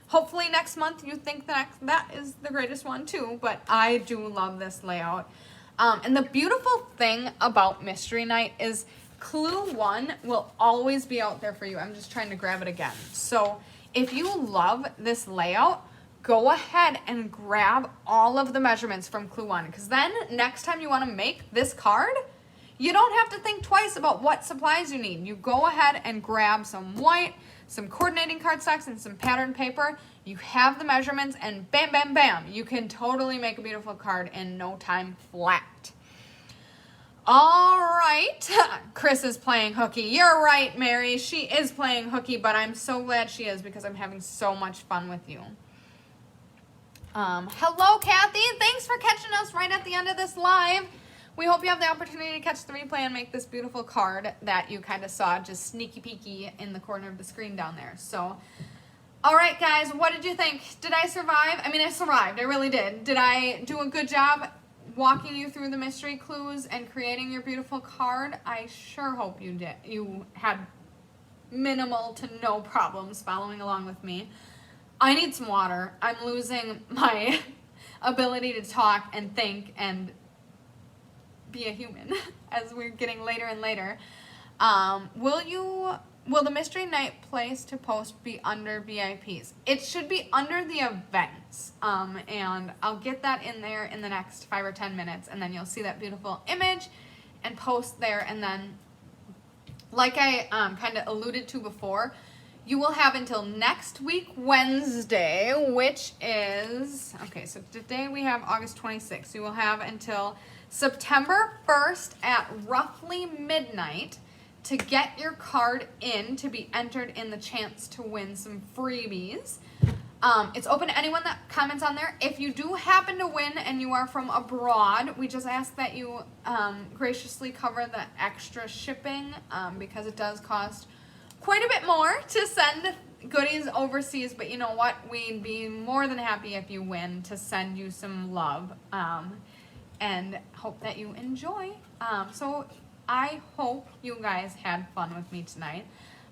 Hopefully next month you think that is the greatest one too, but I do love this layout. And the beautiful thing about Mystery Night is Clue 1 will always be out there for you. I'm just trying to grab it again. So if you love this layout, go ahead and grab all of the measurements from Clue 1, because then next time you want to make this card, you don't have to think twice about what supplies you need. You go ahead and grab some white, some coordinating cardstocks, and some pattern paper. You have the measurements, and bam, bam, bam. You can totally make a beautiful card in no time flat. All right. Chris is playing hooky. You're right, Mary. She is playing hooky, but I'm so glad she is because I'm having so much fun with you. Hello, Kathy. Thanks for catching us right at the end of this live. We hope you have the opportunity to catch the replay and make this beautiful card that you kind of saw just sneaky peeky in the corner of the screen down there. So, all right, guys, what did you think? Did I survive? I mean, I survived. I really did. Did I do a good job walking you through the mystery clues and creating your beautiful card? I sure hope you did. You had minimal to no problems following along with me. I need some water. I'm losing my ability to talk and think and be a human as we're getting later and later. Will the Mystery Night place to post be under VIPs? It should be under the events. And I'll get that in there in the next 5 or 10 minutes, and then you'll see that beautiful image and post there. And then, like I kind of alluded to before, you will have until next week, Wednesday, which is, okay, so today we have August 26th. You will have until September 1st at roughly midnight to get your card in to be entered in the chance to win some freebies. It's open to anyone that comments on there. If you do happen to win and you are from abroad, we just ask that you graciously cover the extra shipping because it does cost quite a bit more to send goodies overseas. But you know what? We'd be more than happy if you win to send you some love. And hope that you enjoy. So I hope you guys had fun with me tonight.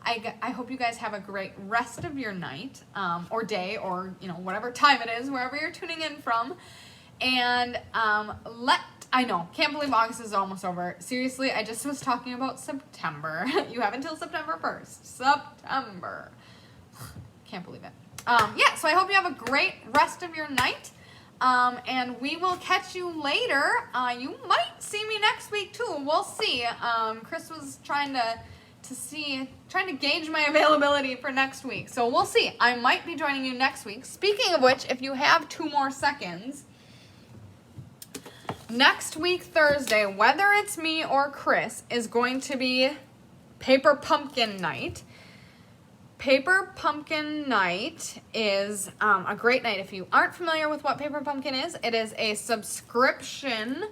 I hope you guys have a great rest of your night or day or, you know, whatever time it is, wherever you're tuning in from. And I know, can't believe August is almost over. Seriously, I just was talking about September. You have until September 1st. September. Can't believe it. Yeah, so I hope you have a great rest of your night. And we will catch you later. You might see me next week too. We'll see. Chris was trying to gauge my availability for next week. So we'll see. I might be joining you next week. Speaking of which, if you have 2 more seconds, next week, Thursday, whether it's me or Chris, is going to be Paper Pumpkin Night. Paper Pumpkin Night is a great night. If you aren't familiar with what Paper Pumpkin is, it is a subscription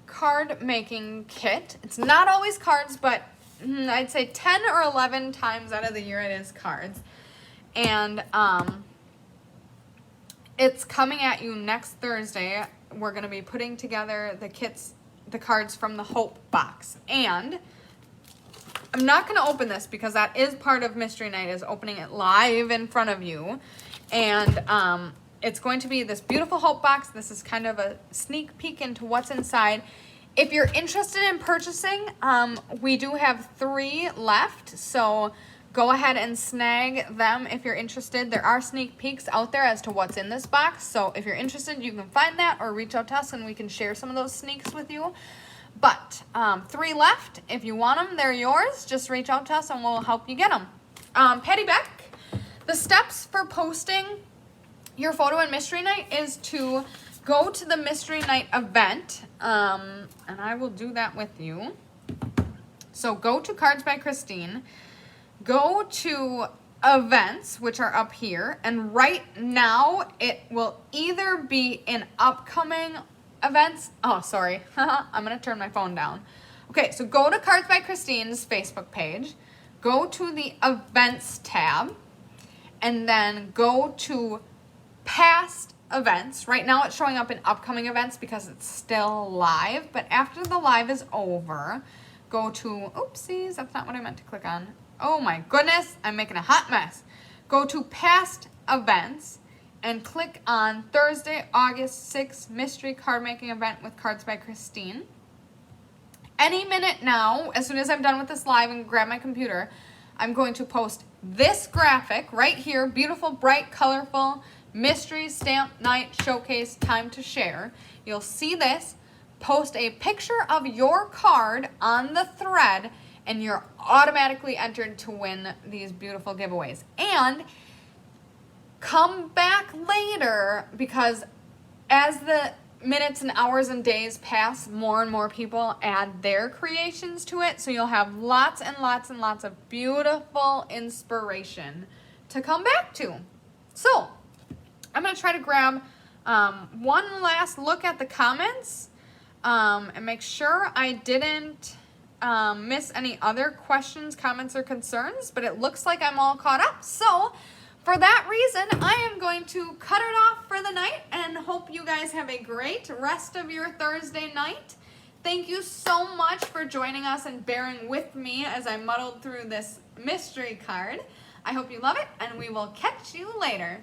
card making kit. It's not always cards, but I'd say 10 or 11 times out of the year it is cards. And it's coming at you next Thursday. We're going to be putting together the cards from the Hope box. And I'm not going to open this because that is part of Mystery Night, is opening it live in front of you. And it's going to be this beautiful Hope box. This is kind of a sneak peek into what's inside. If you're interested in purchasing, we do have 3 left. So go ahead and snag them if you're interested. There are sneak peeks out there as to what's in this box. So if you're interested, you can find that or reach out to us and we can share some of those sneaks with you. But 3 left. If you want them, they're yours. Just reach out to us and we'll help you get them. Patty Beck, the steps for posting your photo in Mystery Night is to go to the Mystery Night event. And I will do that with you. So go to Cards by Christine. Go to events, which are up here. And right now, it will either be in upcoming events. Oh, sorry. I'm going to turn my phone down. Okay, so go to Cards by Christine's Facebook page. Go to the events tab. and then go to past events. Right now it's showing up in upcoming events because it's still live, but after the live is over, go to, oopsies, that's not what I meant to click on. Oh my goodness, I'm making a hot mess. Go to past events and click on Thursday, August 6th mystery card making event with Cards by Christine. Any minute now, as soon as I'm done with this live and grab my computer, I'm going to post this graphic right here, beautiful, bright, colorful, mystery stamp night showcase time to share. You'll see this, post a picture of your card on the thread, and you're automatically entered to win these beautiful giveaways. And come back later, because as the minutes and hours and days pass, more and more people add their creations to it. So you'll have lots and lots and lots of beautiful inspiration to come back to. So I'm going to try to grab one last look at the comments and make sure I didn't miss any other questions, comments, or concerns, but it looks like I'm all caught up. So for that reason, I am going to cut it off for the night and hope you guys have a great rest of your Thursday night. Thank you so much for joining us and bearing with me as I muddled through this mystery card. I hope you love it, and we will catch you later.